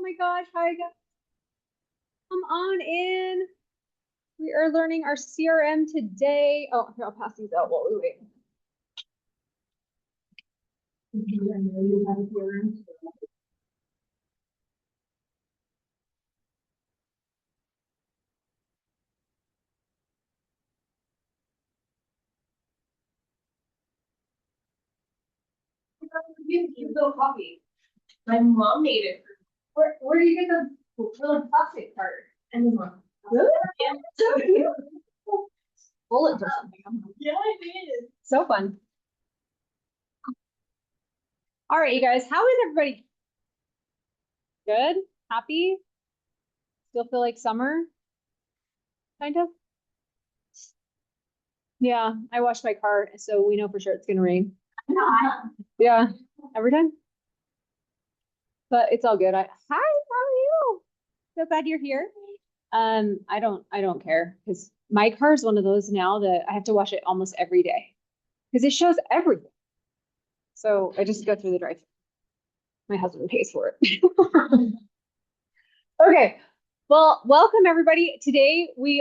my gosh. Hi, guys. Come on in. We are learning our CRM today. Oh, here, I'll pass these out while we wait. I know you have a CRM. You little coffee. My mom made it. Where do you get the little plastic part? Amazon. Really? Yeah. So cute. Bullets or something. Yeah, I did. So fun. All right, you guys, how is everybody? Good? Happy? Still feel like summer? Kind of? Yeah, I washed my car, so we know for sure it's gonna rain. Yeah, every time. But it's all good. Hi, how are you? So glad you're here. I don't care because my car is one of those now that I have to wash it almost every day because it shows everything. So I just go through the drive. My husband pays for it. Okay. Well, welcome everybody. Today what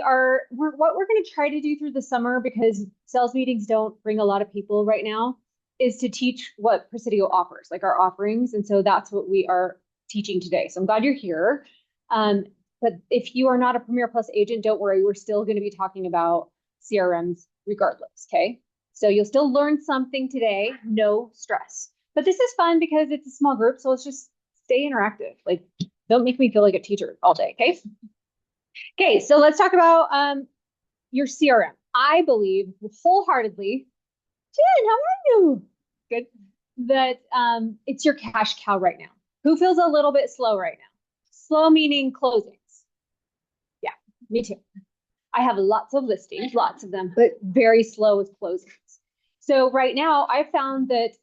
we're going to try to do through the summer because sales meetings don't bring a lot of people right now is to teach what Presidio offers, like our offerings. And so that's what we are teaching today. So I'm glad you're here. But if you are not a Premier Plus agent, don't worry. We're still going to be talking about CRMs regardless. Okay. So you'll still learn something today. No stress. But this is fun because it's a small group. So let's just stay interactive. Like, don't make me feel like a teacher all day, okay? Okay, so let's talk about your CRM. I believe wholeheartedly, Jen, how are you? Good. That it's your cash cow right now. Who feels a little bit slow right now? Slow meaning closings. Yeah, me too. I have lots of listings, lots of them, but very slow with closings. So right now, I found that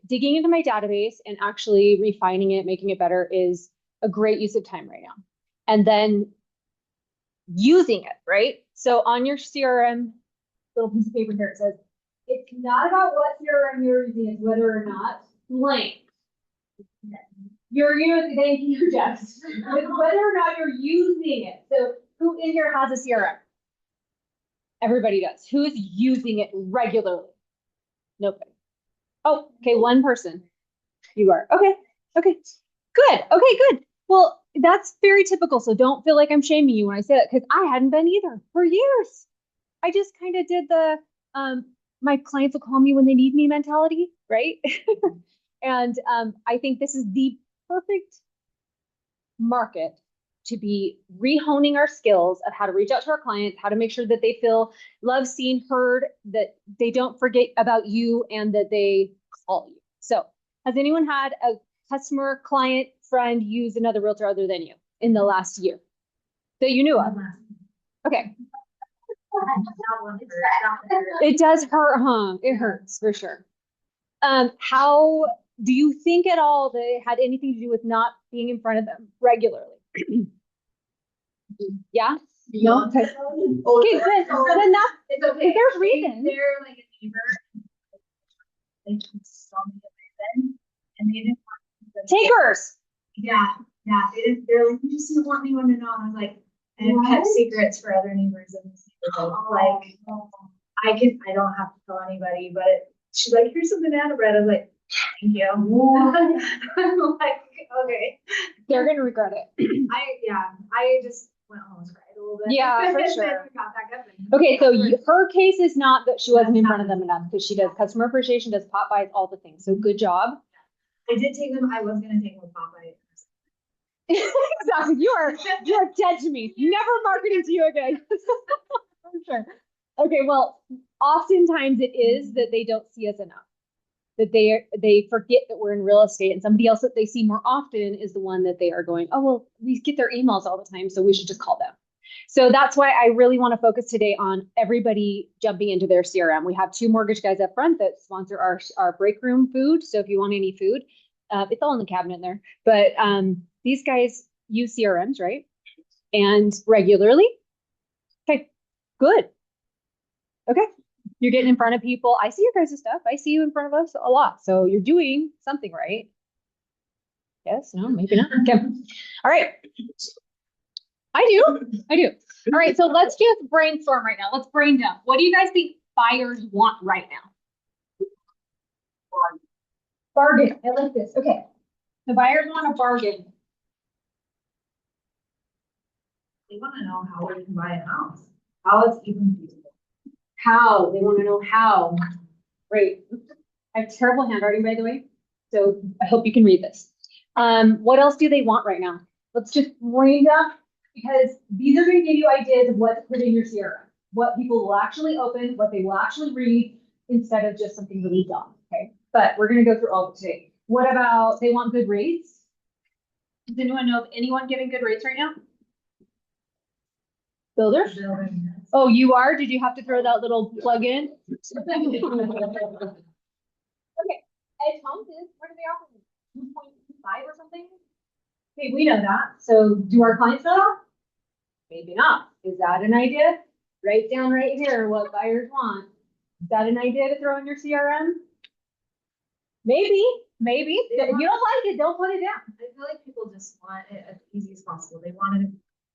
digging into my database and actually refining it, making it better is a great use of time right now. And then using it, right? So on your CRM little piece of paper here, it says, it's not about what CRM you're using, it's whether or not blank. You're using, thank you, Jeff. It's whether or not you're using it. So who in here has a CRM? Everybody does. Who's using it regularly? Nobody. Oh, okay, one person. You are. Okay. Okay. Good. Okay, good. Well, that's very typical. So don't feel like I'm shaming you when I say that because I hadn't been either for years. I just kind of did the my clients will call me when they need me mentality, right? And I think this is the perfect market to be rehoning our skills of how to reach out to our clients, how to make sure that they feel loved, seen, heard, that they don't forget about you and that they call you. So has anyone had a customer, client, friend use another realtor other than you in the last year that you knew of? Okay. It does hurt, huh? It hurts for sure. How do you think at all that it had anything to do with not being in front of them regularly? Yeah? No? Okay. Okay, good. Then that's It's okay. there's reason. They're like a neighbor. They saw me then, and they didn't want to Takers. Yeah, yeah. They're like, you just didn't want anyone to know. And I was like, I have kept secrets for other neighbors in this neighborhood. Like, I don't have to tell anybody, but she's like, here's some banana bread. I was like, thank you. I'm like, okay. They're gonna regret it. I just went home and cried a little bit. Yeah, for sure. Okay, so her case is not that she wasn't in front of them enough because she does customer appreciation, does pop buys, all the things. So good job. I did take them. I was gonna take them with Popeye. Exactly. You are dead to me. Never marketing to you again. For sure. Okay, well, oftentimes it is that they don't see us enough. That they forget that we're in real estate, and somebody else that they see more often is the one that they are going, oh, well, we get their emails all the time, so we should just call them. So that's why I really want to focus today on everybody jumping into their CRM. We have two mortgage guys up front that sponsor our break room food. So if you want any food, it's all in the cabinet there. But these guys use CRMs, right? And regularly. Okay, good. Okay, you're getting in front of people. I see your guys' stuff. I see you in front of us a lot. So you're doing something right. Yes, no, maybe not. Okay. All right. I do. All right, so let's just brainstorm right now. Let's brain dump. What do you guys think buyers want right now? Bargain. I like this. Okay. The buyers want a bargain. They want to know how we can buy a house, how it's even feasible. How? They want to know how. Great. I have terrible handwriting, by the way, so I hope you can read this. What else do they want right now? Let's just brain dump, because these are going to give you ideas of what to put in your CRM, what people will actually open, what they will actually read, instead of just something really dumb. Okay, but we're going to go through all of it today. What about they want good rates? Does anyone know of anyone giving good rates right now? Builders? Oh, you are? Did you have to throw that little plug in? Okay. Edge Homes is, what do they offer? 2.25 or something? Okay, we know that. So do our clients know that? Maybe not. Is that an idea? Write down right here what buyers want. Is that an idea to throw in your CRM? Maybe. If you don't like it, don't put it down. I feel like people just want it as easy as possible. They want to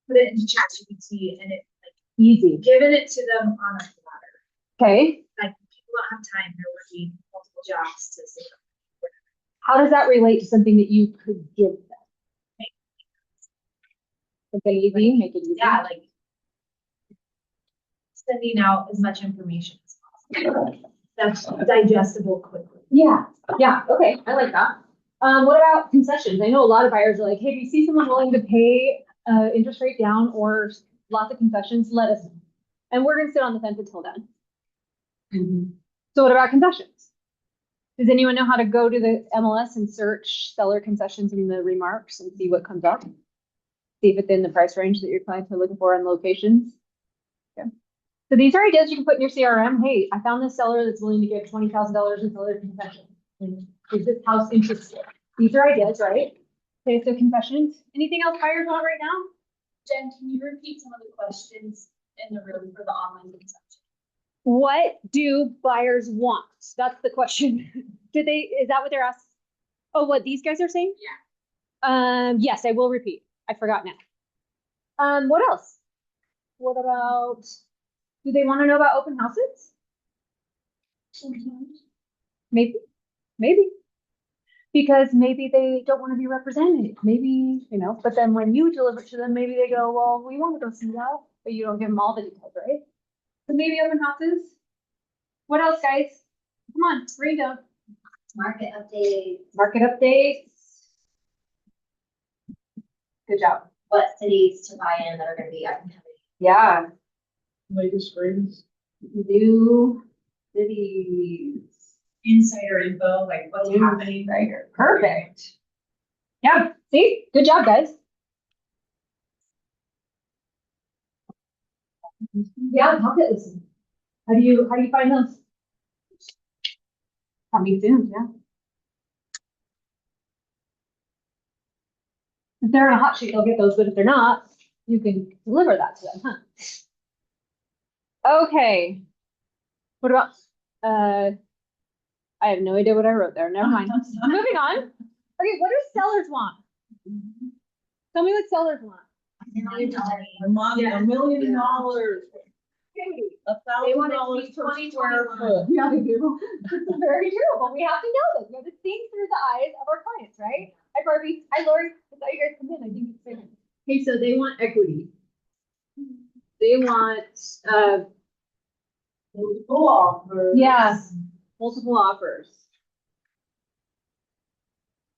put it into ChatGPT and it like Easy. giving it to them on a platter. Okay. Like people don't have time. They're working multiple jobs to sit. How does that relate to something that you could give them? Make it easy, make it easy. Yeah, like sending out as much information as possible. That's digestible quickly. Yeah, okay, I like that. What about concessions? I know a lot of buyers are like, hey, if you see someone willing to pay interest rate down or lots of concessions, let us know. And we're gonna sit on the fence until then. So what about concessions? Does anyone know how to go to the MLS and search seller concessions in the remarks and see what comes up? See if it's in the price range that your clients are looking for on locations? Okay. So these are ideas you can put in your CRM. Hey, I found this seller that's willing to give $20,000 in seller concession. Is this house interested? These are ideas, right? Okay, so confessions. Anything else buyers want right now? Jen, can you repeat some of the questions in the room for the online consumption? What do buyers want? That's the question. Is that what they're asking? Oh, what these guys are saying? Yeah. Yes, I will repeat. I forgot now. What else? What about, do they want to know about open houses? Maybe. Because maybe they don't want to be represented. Maybe, but then when you deliver to them, maybe they go, well, we want to go see that, but you don't give them all the details, right? So maybe open houses. What else, guys? Come on, bring down. Market updates. Market updates. Good job. What cities to buy in that are going to be up and coming. Yeah. Latest greatest. New cities. Insider info, like what's happening. Right. Perfect. Yeah. See? Good job, guys. Yeah, market listing. How do you find those? Coming soon, yeah. If they're in a hot sheet, they'll get those, but if they're not, you can deliver that to them, huh? Okay. What about I have no idea what I wrote there. Never mind. Moving on. Okay, what do sellers want? Tell me what sellers want. $1 million. $1,000 per square foot. Yeah, they do. It's very true, but we have to know this. We have to think through the eyes of our clients, right? Hi, Barbie. Hi, Lori. I saw you guys come in. I think it's fair. Okay, so they want equity. They want, Multiple offers. yeah, multiple offers.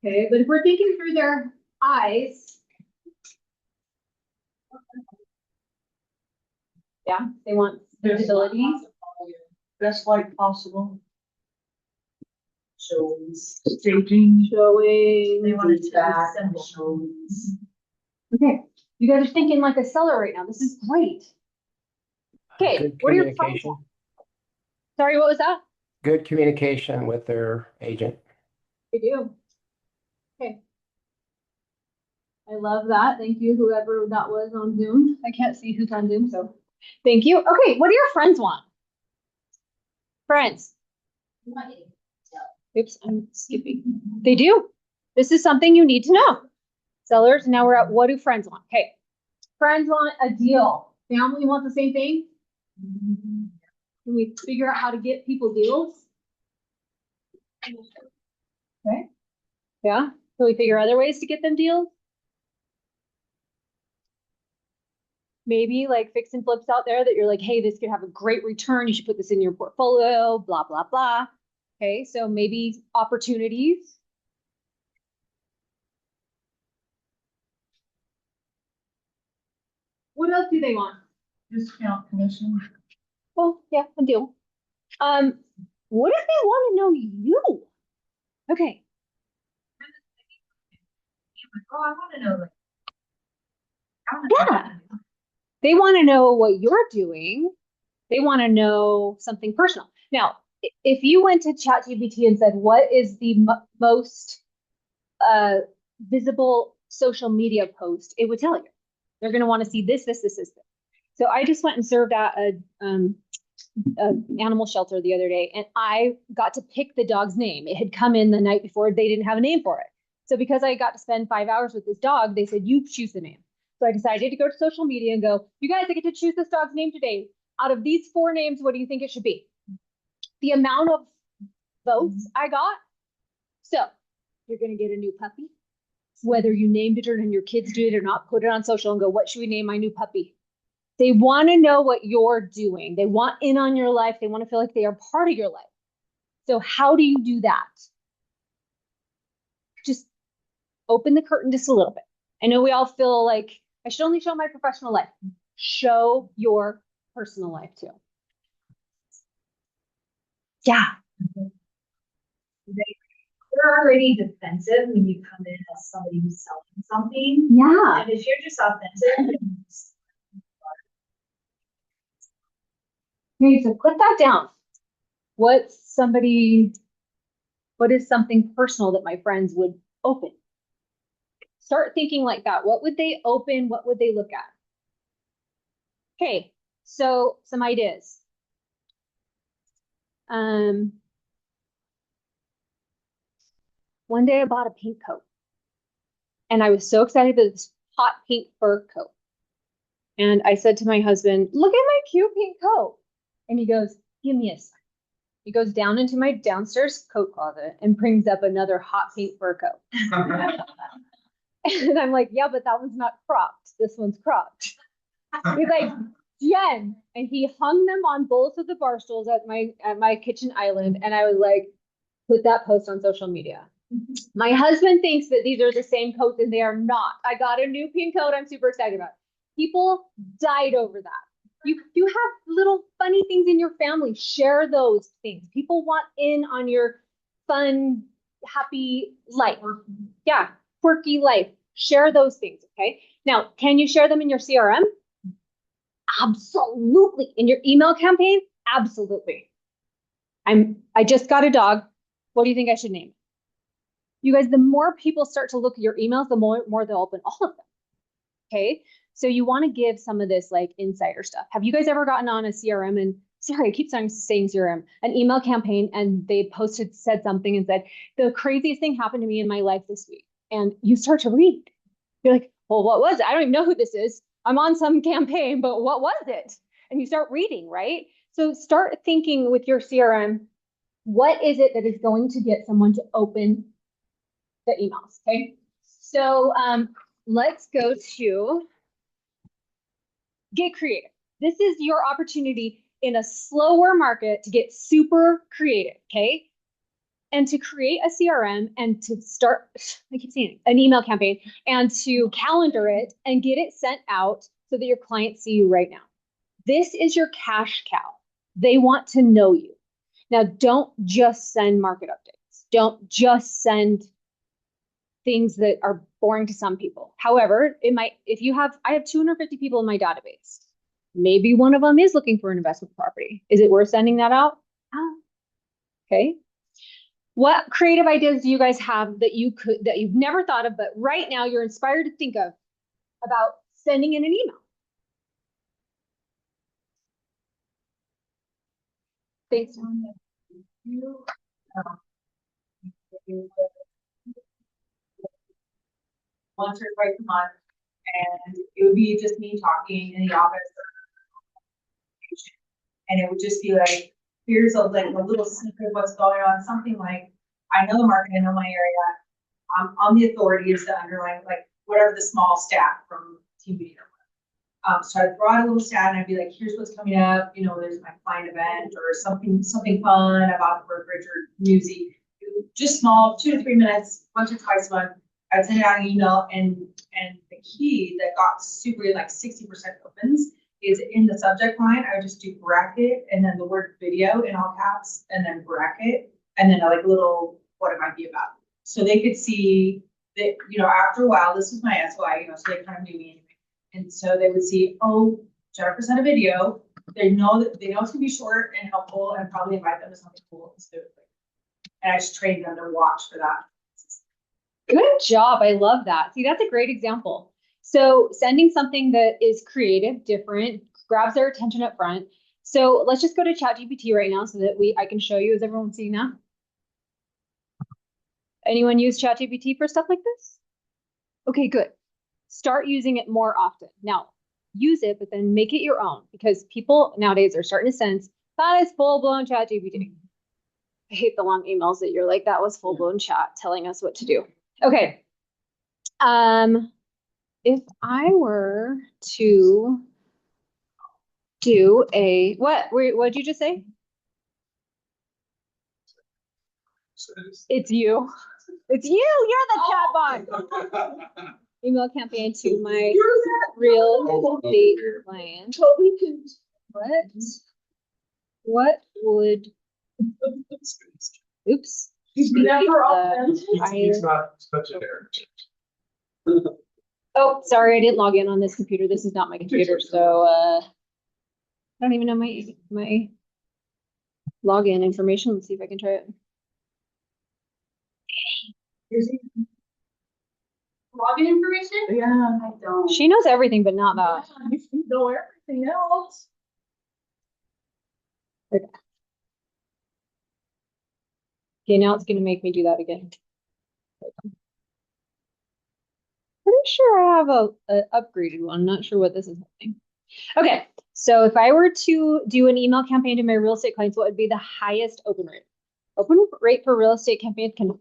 Okay, but if we're thinking through their eyes, yeah, they want stability. Best like possible. Shows. Staging. Showing. They want it to Feedback, be simple. shows. Okay, you guys are thinking like a seller right now. This is great. Okay, Good what are your thoughts? communication. Sorry, what was that? Good communication with their agent. We do. Okay. I love that. Thank you, whoever that was on Zoom. I can't see who's on Zoom, so thank you. Okay, what do your friends want? Friends. Oops, I'm skipping. They do. This is something you need to know. Sellers, now we're at what do friends want? Okay. Friends want a deal. Family wants the same thing. Can we figure out how to get people deals? Okay. Yeah. Can we figure other ways to get them deals? Maybe like fix and flips out there that you're like, hey, this could have a great return. You should put this in your portfolio, blah, blah, blah. Okay. So maybe opportunities. What else do they want? Discount commission. Well, yeah, a deal. What if they want to know you? Okay. Oh, I want to know, like, Yeah. They want to know what you're doing. They want to know something personal. Now, if you went to ChatGPT and said, what is the most visible social media post, it would tell you. They're going to want to see this, this, this, this. So I just went and served at a animal shelter the other day, and I got to pick the dog's name. It had come in the night before. They didn't have a name for it. So because I got to spend 5 hours with this dog, they said, you choose the name. So I decided to go to social media and go, you guys, I get to choose this dog's name today. Out of these 4 names, what do you think it should be? The amount of votes I got. So you're going to get a new puppy. Whether you named it or your kids did it or not, put it on social and go, what should we name my new puppy? They want to know what you're doing. They want in on your life. They want to feel like they are part of your life. So how do you do that? Just open the curtain just a little bit. I know we all feel like I should only show my professional life. Show your personal life too. Yeah. they're already defensive when you come in as somebody who's selling something. Yeah. And if you're just authentic, Okay, so put that down. What is something personal that my friends would open? Start thinking like that. What would they open? What would they look at? Okay, so some ideas. One day I bought a pink coat and I was so excited about this hot pink fur coat. And I said to my husband, look at my cute pink coat. And he goes, give me a second. He goes down into my downstairs coat closet and brings up another hot pink fur coat. And I'm like, yeah, but that one's not cropped. This one's cropped. He's like, Jen. And he hung them on both of the bar stools at my kitchen island. And I was like, put that post on social media. My husband thinks that these are the same coats and they are not. I got a new pink coat I'm super excited about. People died over that. You have little funny things in your family. Share those things. People want in on your fun, happy life. Yeah, quirky life. Share those things, okay? Now, can you share them in your CRM? Absolutely. In your email campaign? Absolutely. I just got a dog. What do you think I should name? You guys, the more people start to look at your emails, the more they'll open all of them. Okay. So you want to give some of this like insider stuff. Have you guys ever gotten on a CRM and sorry, I keep saying CRM, an email campaign, and they said something and said, the craziest thing happened to me in my life this week. And you start to read. You're like, well, what was it? I don't even know who this is. I'm on some campaign, but what was it? And you start reading, right? So start thinking with your CRM, what is it that is going to get someone to open the emails? Okay. So let's go to get creative. This is your opportunity in a slower market to get super creative. Okay. And to create a CRM and to start, I keep saying it, an email campaign and to calendar it and get it sent out so that your clients see you right now. This is your cash cow. They want to know you. Now, don't just send market updates. Don't just send things that are boring to some people. However, I have 250 people in my database. Maybe one of them is looking for an investment property. Is it worth sending that out? Okay. What creative ideas do you guys have that you've never thought of, but right now you're inspired to think of about sending in an email? Thanks. once or twice a month. And it would be just me talking in the office. And it would just be like, here's a little snippet of what's going on, something like, I know the market, I know my area. I'm the authority is the underlying, like whatever the small stat from team meeting. So I brought a little stat and I'd be like, here's what's coming up, you know, there's my client event or something fun about the brokerage or newsy. Just small, 2 to 3 minutes, once or twice a month. I'd send out an email and the key that got super like 60% opens is in the subject line. I would just do bracket and then the word video in all caps and then bracket and then like a little what it might be about. So they could see that, you know, after a while, this was my SOI, you know, so they kind of knew me anyway. And so they would see, oh, Jennifer sent a video. They know it's gonna be short and helpful and probably invite them to something cool. And I just trained them to watch for that. Good job. I love that. See, that's a great example. So sending something that is creative, different, grabs their attention up front. So let's just go to ChatGPT right now so that I can show you. Is everyone seeing that? Anyone use ChatGPT for stuff like this? Okay, good. Start using it more often. Now, use it, but then make it your own because people nowadays are starting to sense that is full-blown ChatGPT. I hate the long emails that you're like, that was full-blown chat telling us what to do. Okay. If I were to do what'd you just say? It's you. It's you. You're the chatbot. Email campaign to my real estate client. What would? Oops. He's never off. He's not such an error. Oh, sorry, I didn't log in on this computer. This is not my computer, so I don't even know my login information. Let's see if I can try it. Login information? Yeah, I don't. She knows everything, but not that. You know everything else. Okay, now it's gonna make me do that again. Pretty sure I have a upgraded one. Not sure what this is happening. Okay, so if I were to do an email campaign to my real estate clients, what would be the highest open rate? Open rate for real estate campaigns can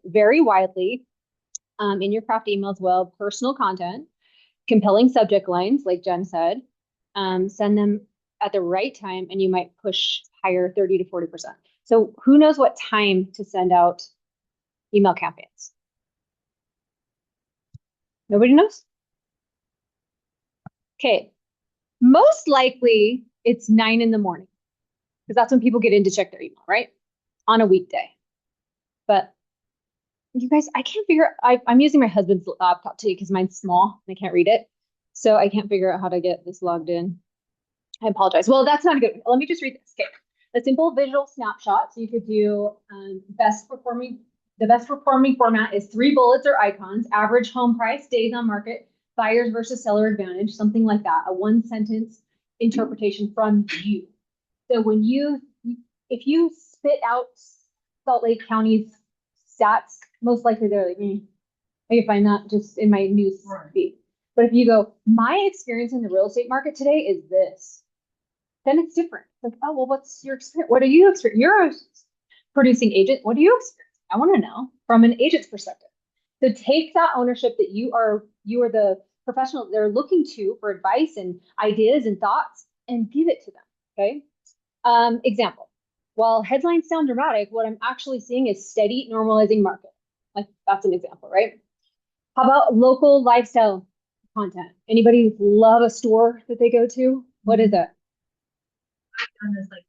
vary widely. In your craft emails, well, personal content, compelling subject lines, like Jen said, send them at the right time, and you might push higher 30 to 40%. So who knows what time to send out email campaigns? Nobody knows? Okay, most likely it's 9 in the morning because that's when people get in to check their email, right? On a weekday. But you guys, I can't figure, I'm using my husband's laptop today because mine's small and I can't read it. So I can't figure out how to get this logged in. I apologize. Well, that's not good. Let me just read this. Okay. A simple visual snapshot. So you could do the best performing format is 3 bullets or icons, average home price, days on market, buyers versus seller advantage, something like that. A 1-sentence interpretation from you. So if you spit out Salt Lake County's stats, most likely they're like, I can find that just in my news feed. But if you go, my experience in the real estate market today is this, then it's different. It's like, oh, well, what's your experience? What are you experiencing? You're a producing agent. What do you experience? I want to know from an agent's perspective. So take that ownership that you are the professional they're looking to for advice and ideas and thoughts and give it to them. Okay. Example. While headlines sound dramatic, what I'm actually seeing is steady normalizing market. Like that's an example, right? How about local lifestyle content? Anybody love a store that they go to? What is it? I've done this like.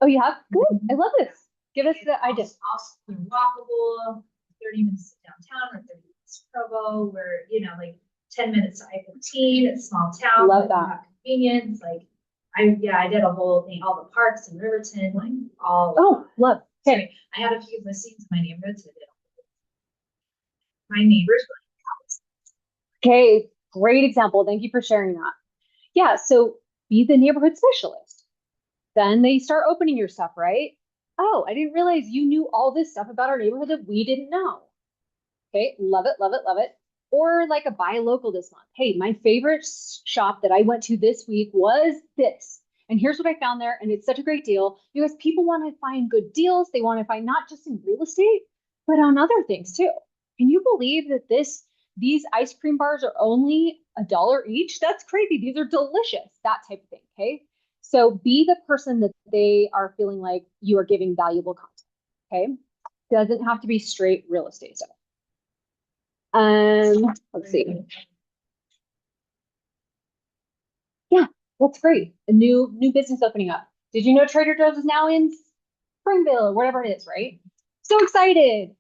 Oh, you have? Good. I love this. Give us the idea. Also walkable, 30 minutes to downtown or 30 minutes to Provo, where, you know, like 10 minutes to I-15, it's a small town. Love but that. you have convenience. Like, I did a whole thing, all the parks in Riverton, like all. Oh, love. Okay. I had a few listings in my neighborhood, so I did. My neighbors were like, Okay. Great example. Thank you for sharing that. Yeah. So be the neighborhood specialist. Then they start opening your stuff, right? Oh, I didn't realize you knew all this stuff about our neighborhood that we didn't know. Okay, love it, love it, love it. Or like a buy local this month. Hey, my favorite shop that I went to this week was this. And here's what I found there. And it's such a great deal because people want to find good deals. They want to find not just in real estate, but on other things too. Can you believe that these ice cream bars are only $1 each? That's crazy. These are delicious, that type of thing. Okay. So be the person that they are feeling like you are giving valuable content. Okay. Doesn't have to be straight real estate stuff. Let's see. Yeah, that's great. A new business opening up. Did you know Trader Joe's is now in Springville or whatever it is, right? So excited.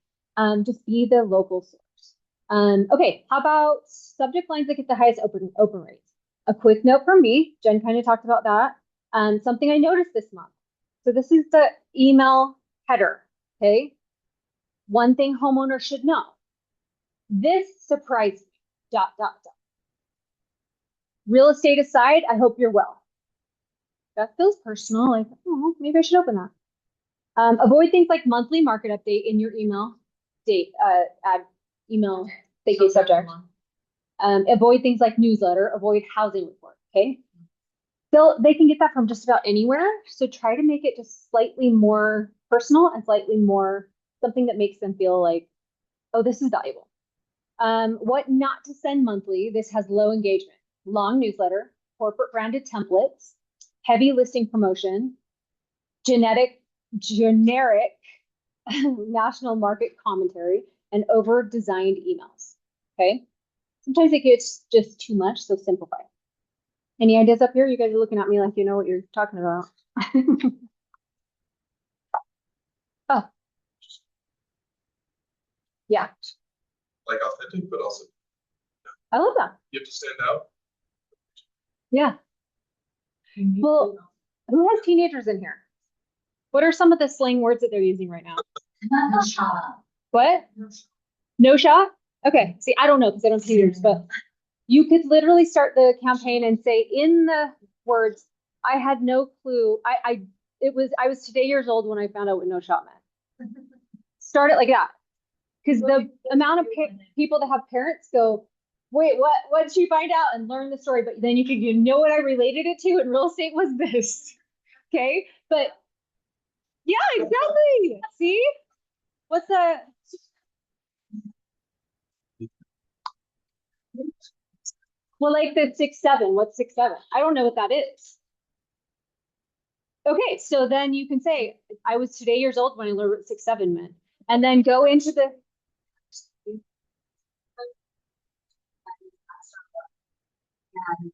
Just be the local source. Okay, how about subject lines that get the highest open rates? A quick note from me. Jen kind of talked about that. Something I noticed this month. So this is the email header. Okay. One thing homeowners should know. This surprised me. ... Real estate aside, I hope you're well. That feels personal. Like, oh, maybe I should open that. Avoid things like monthly market update in your email add email thank you subject. Avoid things like newsletter. Avoid housing report. Okay. They can get that from just about anywhere. So try to make it just slightly more personal and slightly more something that makes them feel like, oh, this is valuable. What not to send monthly. This has low engagement. Long newsletter, corporate branded templates, heavy listing promotion, generic national market commentary, and over designed emails. Okay. Sometimes it gets just too much, so simplify. Any ideas up here? You guys are looking at me like you know what you're talking about. Oh. Yeah. Like authentic, but also I love that. you have to stand out. Yeah. Well, who has teenagers in here? What are some of the slang words that they're using right now? What? No shot? Okay. See, I don't know because I don't have teenagers, but you could literally start the campaign and say in the words, I had no clue. I was today years old when I found out what no shot meant. Start it like that. Because the amount of people that have parents go, wait, what did she find out and learn the story? But then you know what I related it to in real estate was this. Okay. But yeah, exactly. See? What's the well, like the 6-7. What's 6-7? I don't know what that is. Okay, so then you can say, I was today years old when I learned what 6-7 meant. And then go into the And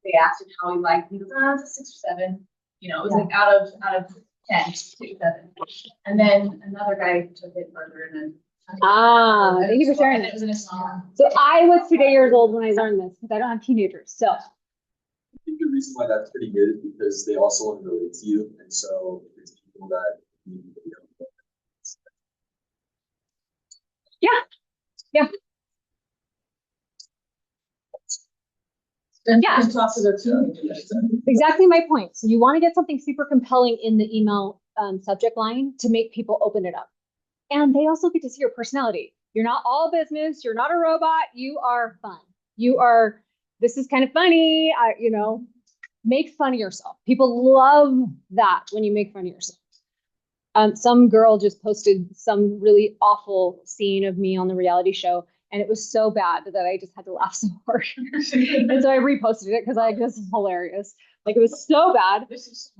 they asked him how he liked. He goes, it's a 6 or 7. You know, it was like out of 10, 6, 7. And then another guy took it further and then. thank you for sharing. And it was in a song. So I was today years old when I learned this because I don't have teenagers. So I think the reason why that's pretty good is because they also want to relate to you. And so it's people that you know. yeah. Yeah. Talk to their teenagers. Exactly my point. So you want to get something super compelling in the email subject line to make people open it up. And they also get to see your personality. You're not all business. You're not a robot. You are fun. This is kind of funny. Make fun of yourself. People love that when you make fun of yourself. Some girl just posted some really awful scene of me on the reality show. And it was so bad that I just had to laugh so hard. And so I reposted it because I guess it's hilarious. Like it was so bad. It's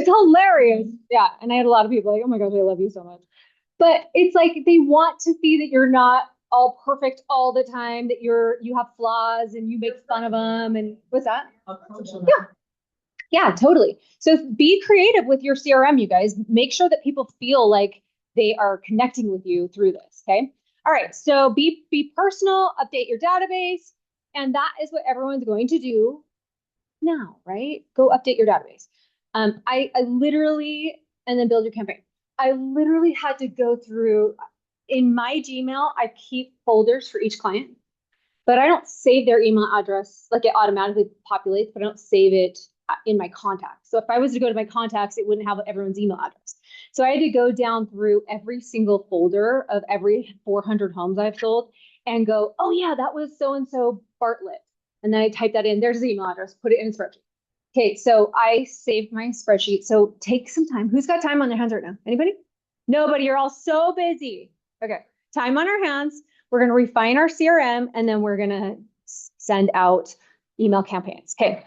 hilarious. Yeah. And I had a lot of people like, oh my gosh, I love you so much. But it's like they want to see that you're not all perfect all the time, that you have flaws and you make fun of them. And what's that? Yeah, totally. So be creative with your CRM, you guys. Make sure that people feel like they are connecting with you through this. Okay. All right, so be personal, update your database, and that is what everyone's going to do now, right? Go update your database. I literally, and then build your campaign. I literally had to go through, in my Gmail, I keep folders for each client, but I don't save their email address, like it automatically populates, but I don't save it in my contacts. So if I was to go to my contacts, it wouldn't have everyone's email address. So I had to go down through every single folder of every 400 homes I've sold and go, oh yeah, that was so-and-so Bartlett. And then I type that in, there's his email address, put it in a spreadsheet. Okay, so I saved my spreadsheet. So take some time. Who's got time on their hands right now? Anybody? Nobody, you're all so busy. Okay, time on our hands. We're gonna refine our CRM and then we're gonna send out email campaigns. Okay.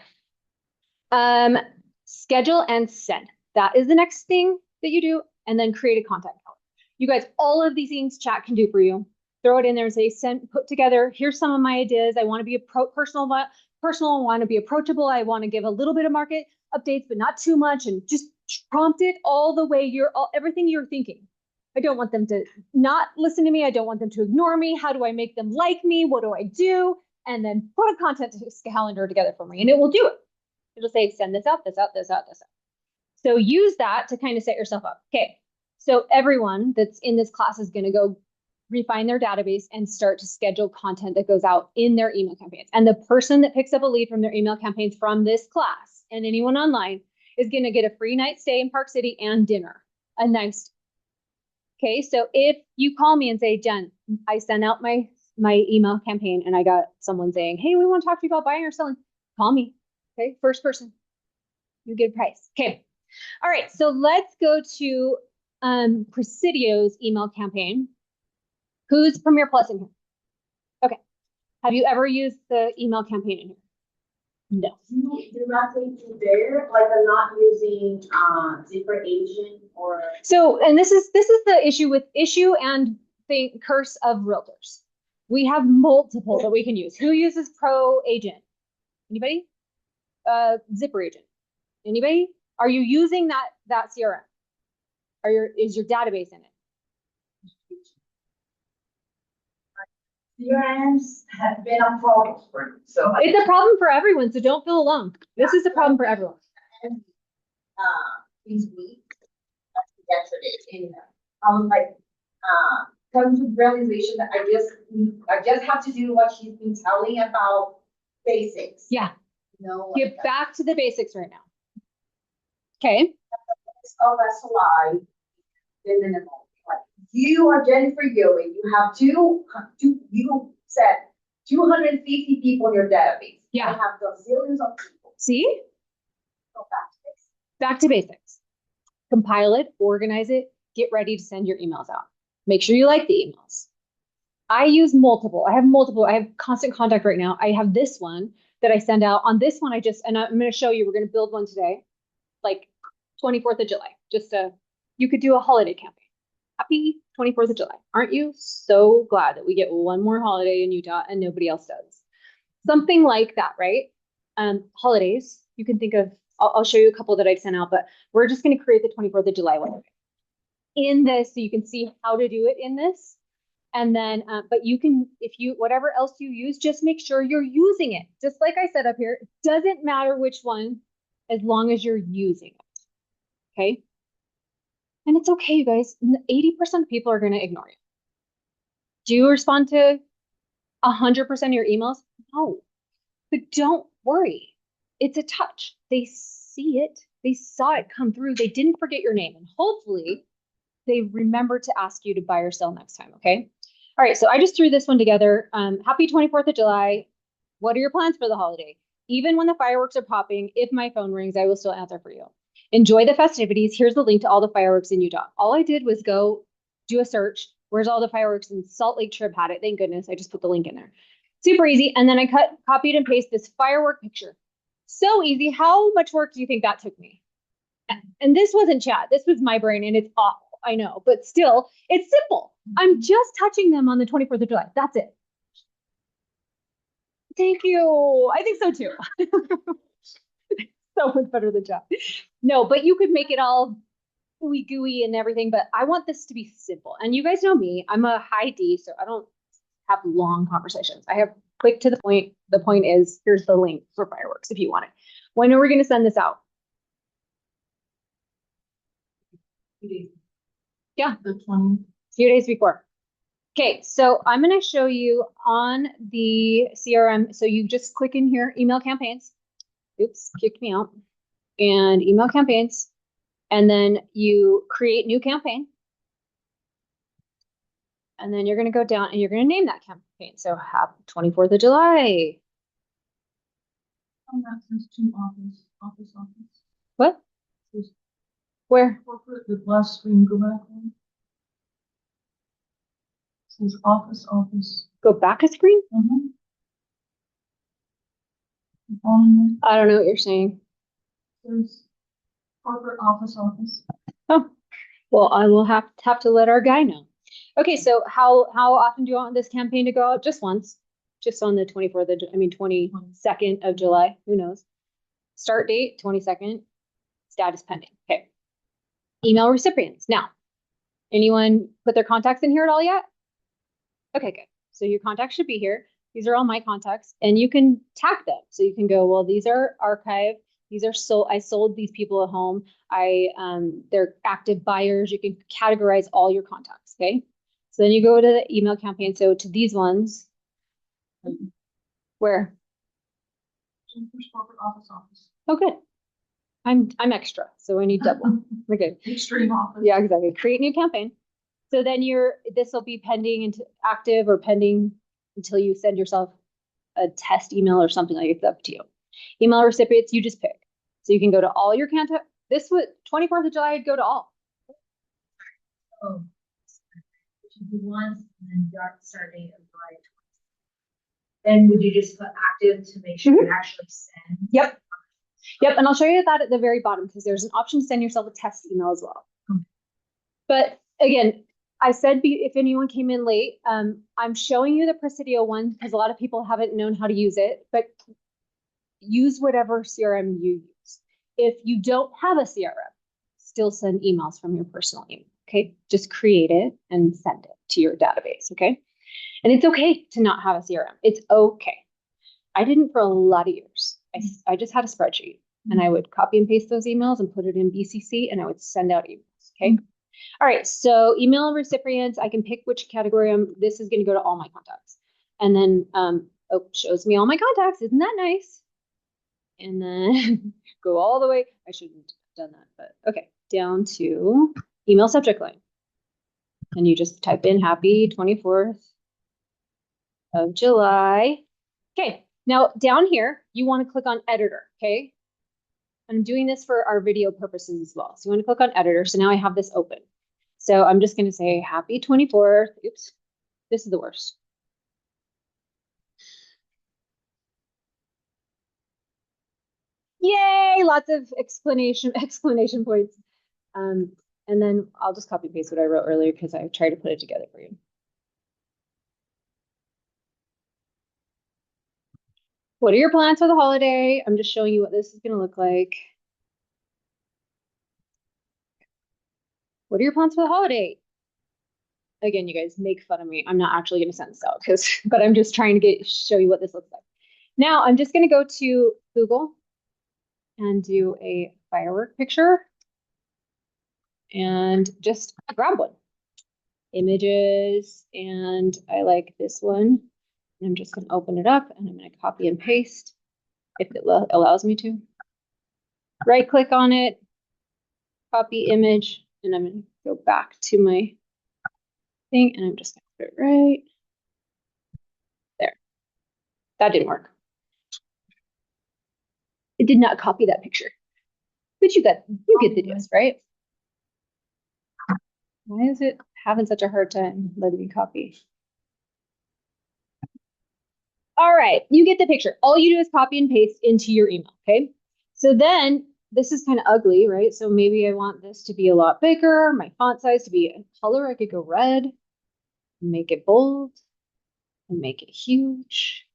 Schedule and send. That is the next thing that you do, and then create a contact calendar. You guys, all of these things chat can do for you. Throw it in there and say, send, put together, here's some of my ideas. I want to be personal, I want to be approachable. I want to give a little bit of market updates, but not too much, and just prompt it all the way everything you're thinking. I don't want them to not listen to me. I don't want them to ignore me. How do I make them like me? What do I do? And then put a content calendar together for me, and it will do it. It'll say, send this out, this out, this out, this out. So use that to kind of set yourself up. Okay. So everyone that's in this class is going to go refine their database and start to schedule content that goes out in their email campaigns. And the person that picks up a lead from their email campaigns from this class and anyone online is going to get a free night stay in Park City and dinner. A nice. Okay. So if you call me and say, Jen, I sent out my email campaign and I got someone saying, hey, we want to talk to you about buying or selling, call me. Okay. First person, you get a price. Okay. All right. So let's go to Presidio's email campaign. Who's Premier Plus in here? Okay. Have you ever used the email campaign in here? No. You do not think to there, like I'm not using Zipper Agent or. So, and this is the issue with and the curse of realtors. We have multiple that we can use. Who uses Pro Agent? Anybody? Zipper Agent. Anybody? Are you using that CRM? Is your database in it? CRMs have been a problem for me, so. It's a problem for everyone, so don't feel alone. This is a problem for everyone. These weeks, that's what it is. And I was like, come to the realization that I just have to do what she's been telling about basics. Yeah. No. Get back to the basics right now. Okay. Oh, that's a lie. Like, you are Jennifer Ewing. You have you said 250 people in your database. Yeah. I have gazillions of people. See? Go back to basics. Back to basics. Compile it, organize it, get ready to send your emails out. Make sure you like the emails. I use multiple. I have constant contact right now. I have this one that I send out. On this one, and I'm going to show you, we're going to build one today, like 24th of July. You could do a holiday campaign. Happy 24th of July. Aren't you so glad that we get one more holiday in Utah and nobody else does? Something like that, right? Holidays, you can think of, I'll show you a couple that I've sent out, but we're just going to create the 24th of July one in this so you can see how to do it in this. And then, but you can, whatever else you use, just make sure you're using it. Just like I said up here, it doesn't matter which one, as long as you're using it. Okay. And it's okay, you guys. 80% of people are going to ignore you. Do you respond to 100% of your emails? No, but don't worry. It's a touch. They see it. They saw it come through. They didn't forget your name. And hopefully they remember to ask you to buy or sell next time. Okay. All right. So I just threw this one together. Happy 24th of July. What are your plans for the holiday? Even when the fireworks are popping, if my phone rings, I will still answer for you. Enjoy the festivities. Here's the link to all the fireworks in Utah. All I did was go do a search. Where's all the fireworks? And Salt Lake Trip had it. Thank goodness. I just put the link in there. Super easy. And then I copied and pasted this firework picture. So easy. How much work do you think that took me? And this wasn't chat. This was my brain, and it's awful. I know, but still, it's simple. I'm just touching them on the 24th of July. That's it. Thank you. I think so too. So much better than chat. No, but you could make it all gooey and everything, but I want this to be simple. And you guys know me, I'm a high D, so I don't have long conversations. I have quick to the point. The point is, here's the link for fireworks if you want it. When are we going to send this out? Yeah. The 20. Few days before. Okay, so I'm going to show you on the CRM. So you just click in here, email campaigns. Oops, kicked me out. And email campaigns. And then you create new campaign. And then you're going to go down and you're going to name that campaign. So happy 24th of July. Oh, that says to office. What? Says Where? corporate, the last screen, go back one. Says office. Go back a screen? Mm-hmm. On I don't know what you're saying. says corporate office. Oh, well, I will have to let our guy know. Okay, so how often do you want this campaign to go out? Just once, just on the 22nd of July. Who knows? Start date 22nd. Status pending. Okay. Email recipients. Now, anyone put their contacts in here at all yet? Okay, good. So your contacts should be here. These are all my contacts, and you can tag them. So you can go, well, these are archived. These are sold. I sold these people a home. They're active buyers. You can categorize all your contacts. Okay. So then you go to the email campaign. So to these ones, where? Corporate office. Oh, good. I'm extra, so I need double. Okay. Extreme office. Yeah, exactly. Create new campaign. So then this will be pending into active or pending until you send yourself a test email or something like it's up to you. Email recipients, you just pick. So you can go to all your contact. This would 24th of July, I'd go to all. Oh. It should be once and then start date of July 20th. Then would you just put active to make sure it actually sends? Yep. And I'll show you that at the very bottom because there's an option to send yourself a test email as well. But again, I said if anyone came in late, I'm showing you the Presidio one because a lot of people haven't known how to use it, but use whatever CRM you use. If you don't have a CRM, still send emails from your personal email, okay? Just create it and send it to your database, okay? And it's okay to not have a CRM. It's okay. I didn't for a lot of years. I just had a spreadsheet and I would copy and paste those emails and put it in BCC and I would send out emails, okay? All right, so email recipients, I can pick which category this is going to go to all my contacts. And then, shows me all my contacts. Isn't that nice? And then go all the way. I shouldn't have done that, but okay, down to email subject line. And you just type in happy 24th of July. Okay, now down here, you want to click on editor, okay? I'm doing this for our video purposes as well. So you want to click on editor. So now I have this open. So I'm just going to say happy 24th. Oops, this is the worst. Yay, lots of explanation points. And then I'll just copy paste what I wrote earlier because I tried to put it together for you. What are your plans for the holiday? I'm just showing you what this is going to look like. What are your plans for the holiday? Again, you guys make fun of me. I'm not actually going to send this out but I'm just trying to show you what this looks like. Now I'm just going to go to Google and do a firework picture and just grab one. Images, and I like this one. And I'm just going to open it up and I'm going to copy and paste if it allows me to. Right click on it, copy image, and I'm going to go back to my thing and I'm just going to put it right there. That didn't work. It did not copy that picture, but you get the gist, right? Why is it having such a hard time letting me copy? All right, you get the picture. All you do is copy and paste into your email, okay? So then this is kind of ugly, right? So maybe I want this to be a lot bigger, my font size to be a color. I could go red, make it bold, and make it huge.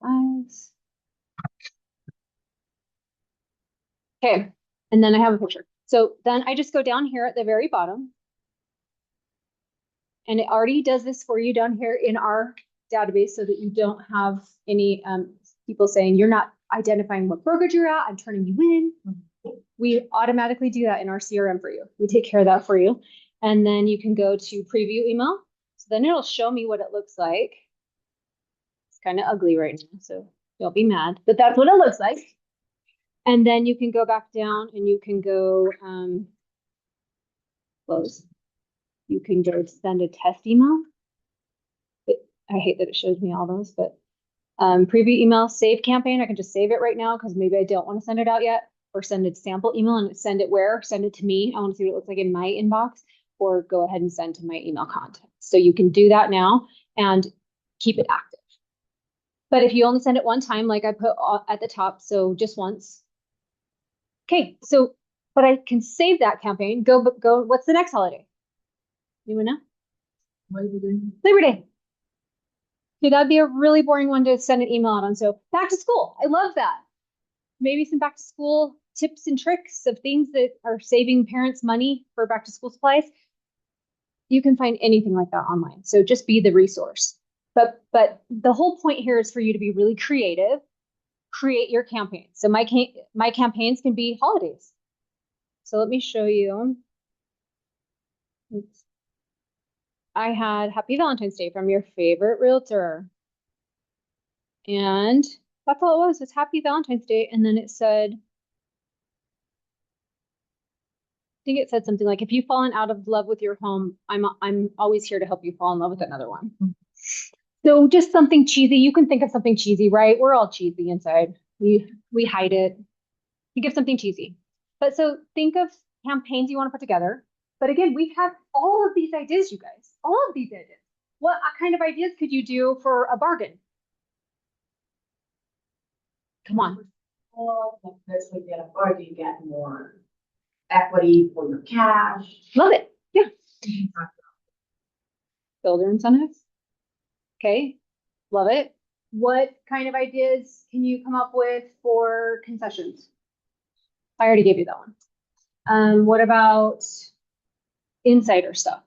Size. Okay, and then I have a picture. So then I just go down here at the very bottom. And it already does this for you down here in our database so that you don't have any people saying you're not identifying what brokerage you're at, I'm turning you in. We automatically do that in our CRM for you. We take care of that for you. And then you can go to preview email. So then it'll show me what it looks like. It's kind of ugly right now, so don't be mad, but that's what it looks like. And then you can go back down and you can go, close. You can go send a test email. I hate that it shows me all those, but preview email, save campaign. I can just save it right now because maybe I don't want to send it out yet, or send a sample email and send it where? Send it to me. I want to see what it looks like in my inbox, or go ahead and send to my email contact. So you can do that now and keep it active. But if you only send it one time, like I put at the top, so just once. Okay, so, but I can save that campaign. Go, what's the next holiday? Anyone know? Labor Day. Okay, that'd be a really boring one to send an email out on. So back to school. I love that. Maybe some back to school tips and tricks of things that are saving parents money for back to school supplies. You can find anything like that online. So just be the resource. But the whole point here is for you to be really creative, create your campaigns. So my campaigns can be holidays. So let me show you. Oops. I had Happy Valentine's Day from your favorite realtor. And that's all it was Happy Valentine's Day. And then it said, I think it said something like, if you've fallen out of love with your home, I'm always here to help you fall in love with another one. So just something cheesy. You can think of something cheesy, right? We're all cheesy inside. We hide it. Think of something cheesy. But so think of campaigns you want to put together. But again, we have all of these ideas, you guys. All of these ideas. What kind of ideas could you do for a bargain? Come on. This would get a bargain, you get more equity for your cash. Love it. Yeah. Builder incentives. Okay. Love it. What kind of ideas can you come up with for concessions? I already gave you that one. What about insider stuff?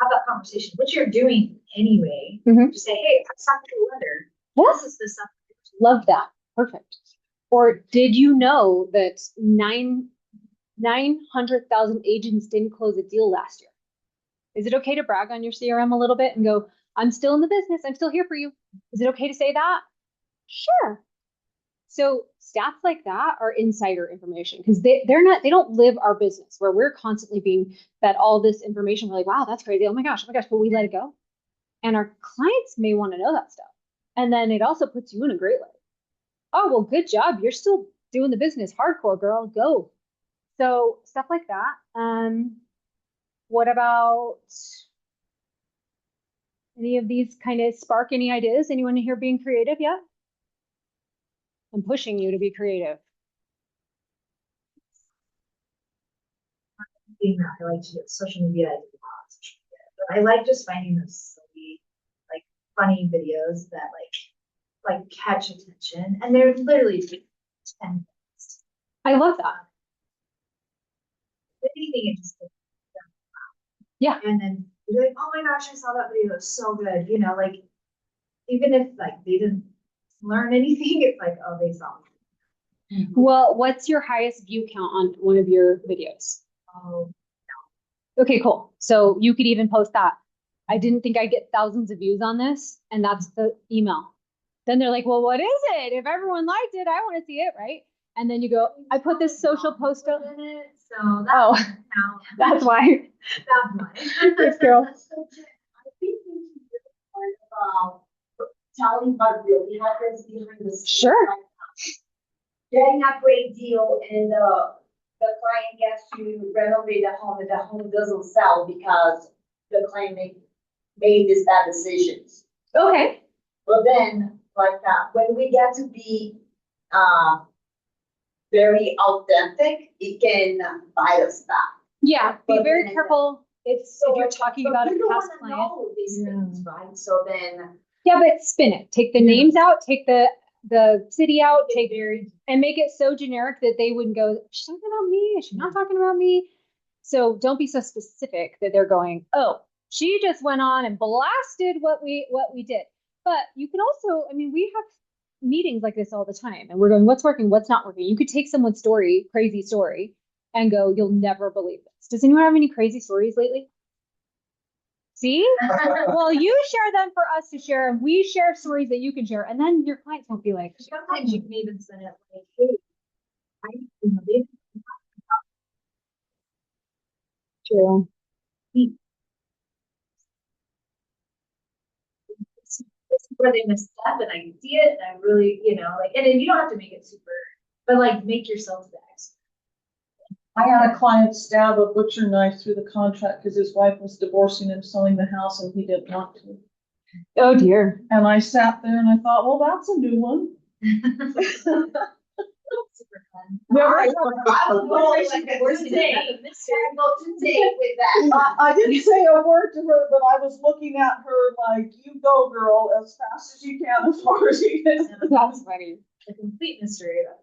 Have that conversation, what you're doing anyway. Mhm. Just say, hey, I saw the letter. Yes. This is the stuff. Love that. Perfect. Or did you know that 900,000 agents didn't close a deal last year? Is it okay to brag on your CRM a little bit and go, I'm still in the business. I'm still here for you. Is it okay to say that? Sure. So stats like that are insider information because they don't live our business where we're constantly being fed all this information. We're like, wow, that's crazy. Oh my gosh, but we let it go. And our clients may want to know that stuff. And then it also puts you in a great light. Oh, well, good job. You're still doing the business hardcore, girl. Go. So stuff like that. What about any of these kind of spark any ideas? Anyone here being creative yet? I'm pushing you to be creative. Being that I like to do social media, I do a lot of social media, but I like just finding those silly, like funny videos that like catch attention, and they're literally 10 minutes. I love that. Anything interesting. Yeah. And then you're like, oh my gosh, I saw that video, it was so good. You know, like even if like they didn't learn anything, it's like, oh, they saw it. Well, what's your highest view count on one of your videos? Oh, Okay, cool. So you could even post that. I didn't think I'd get thousands of views on this, and that's the email. Then they're like, well, what is it? If everyone liked it, I want to see it, right? And then you go, I put this social post up. in it, so Oh, that's why. that's why. Thanks, girl. I think we should do part about telling what really happens behind the scenes. Sure. Like, getting a great deal and the client gets to renovate the home and the home doesn't sell because the client made these bad decisions. Okay. But then, like when we get to be very authentic, it can bite us back. Yeah, be But very then- careful. If you're talking about a we don't past wanna client. know these things, right? So then. Yeah, but spin it. Take the names out, take the city out, take and make it so generic that they wouldn't go, she's talking about me, is she not talking about me? So don't be so specific that they're going, oh, she just went on and blasted what we did. But you can also, I mean, we have meetings like this all the time and we're going, what's working, what's not working. You could take someone's story, crazy story, and go, you'll never believe this. Does anyone have any crazy stories lately? See? Well, you share them for us to share, and we share stories that you can share, and then your clients won't be like, Sometimes you can even send it like, hey, I, you know, they true. this is where they messed up and I see it and I really, you know, like, and then you don't have to make it super, but like make yourself the expert. I had a client stab a butcher knife through the contract because his wife was divorcing him, selling the house, and he didn't want to. Oh dear. And I sat there and I thought, well, that's a new one. Super fun. Never- I was going like today with that. I didn't say a word to her, but I was looking at her like, you go, girl, as fast as you can, as far as you can. That's funny. A complete mystery about it.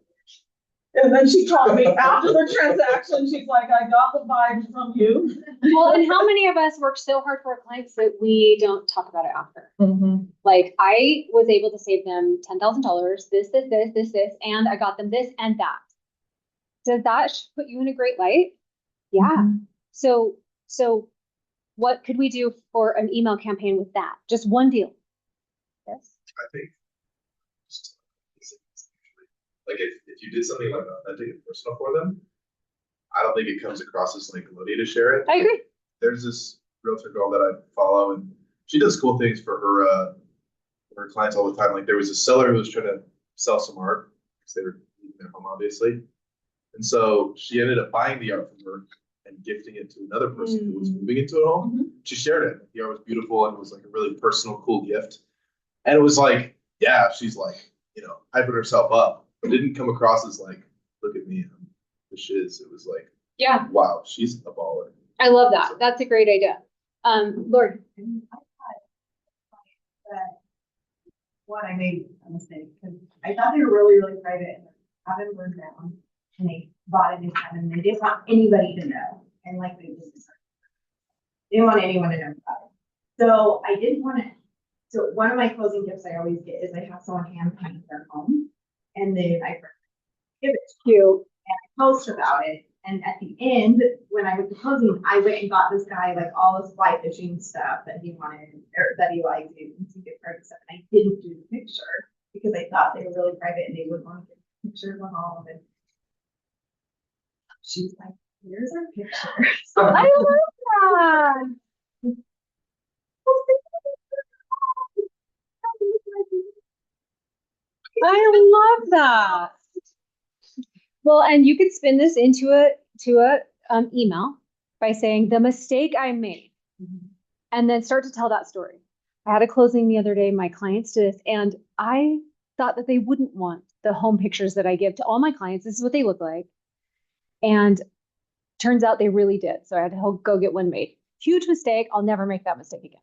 And then she taught me after the transaction, she's like, I got the vibes from you. Well, and how many of us work so hard for our clients that we don't talk about it after? Mm-hmm. Like I was able to save them $10,000, this, and I got them this and that. Does that put you in a great light? Yeah. Mm-hmm. So what could we do for an email campaign with that? Just one deal. Yes. I think. Like if you did something like authentic and personal for them, I don't think it comes across as like loady to share it. I agree. There's this realtor girl that I follow, and she does cool things for her clients all the time. Like there was a seller who was trying to sell some art because they were leaving their home, obviously, and so she ended up buying the art from her and gifting it to another person who was moving into a home. Mm-hmm. She shared it. The art was beautiful and it was like a really personal, cool gift. And it was like, yeah, she's like, you know, hyping herself up. It didn't come across as like, look at me, I'm the shiz. It was like, Yeah, wow, she's a baller. I love that. That's a great idea. Lord. One, I made a mistake because I thought they were really, really private and the cabin burned down and they bought a new cabin. They didn't want anybody to know. And like they didn't want anyone to know about it. So I didn't want to. So one of my closing gifts I always get is I have someone hand paint their home and then I give it to you and I post about it. And at the end, when I was closing, I went and got this guy like all his fly fishing stuff that he wanted or that he liked and some gift cards stuff. And I didn't do the picture because I thought they were really private and they wouldn't want to get pictures on all of it. She was like, "Here's our picture." So I love that. I love that. Well, and you could spin this into a email by saying the mistake I made, and then start to tell that story. I had a closing the other day. My clients did this, and I thought that they wouldn't want the home pictures that I give to all my clients. This is what they look like, and turns out they really did. So I had to go get one made. Huge mistake. I'll never make that mistake again.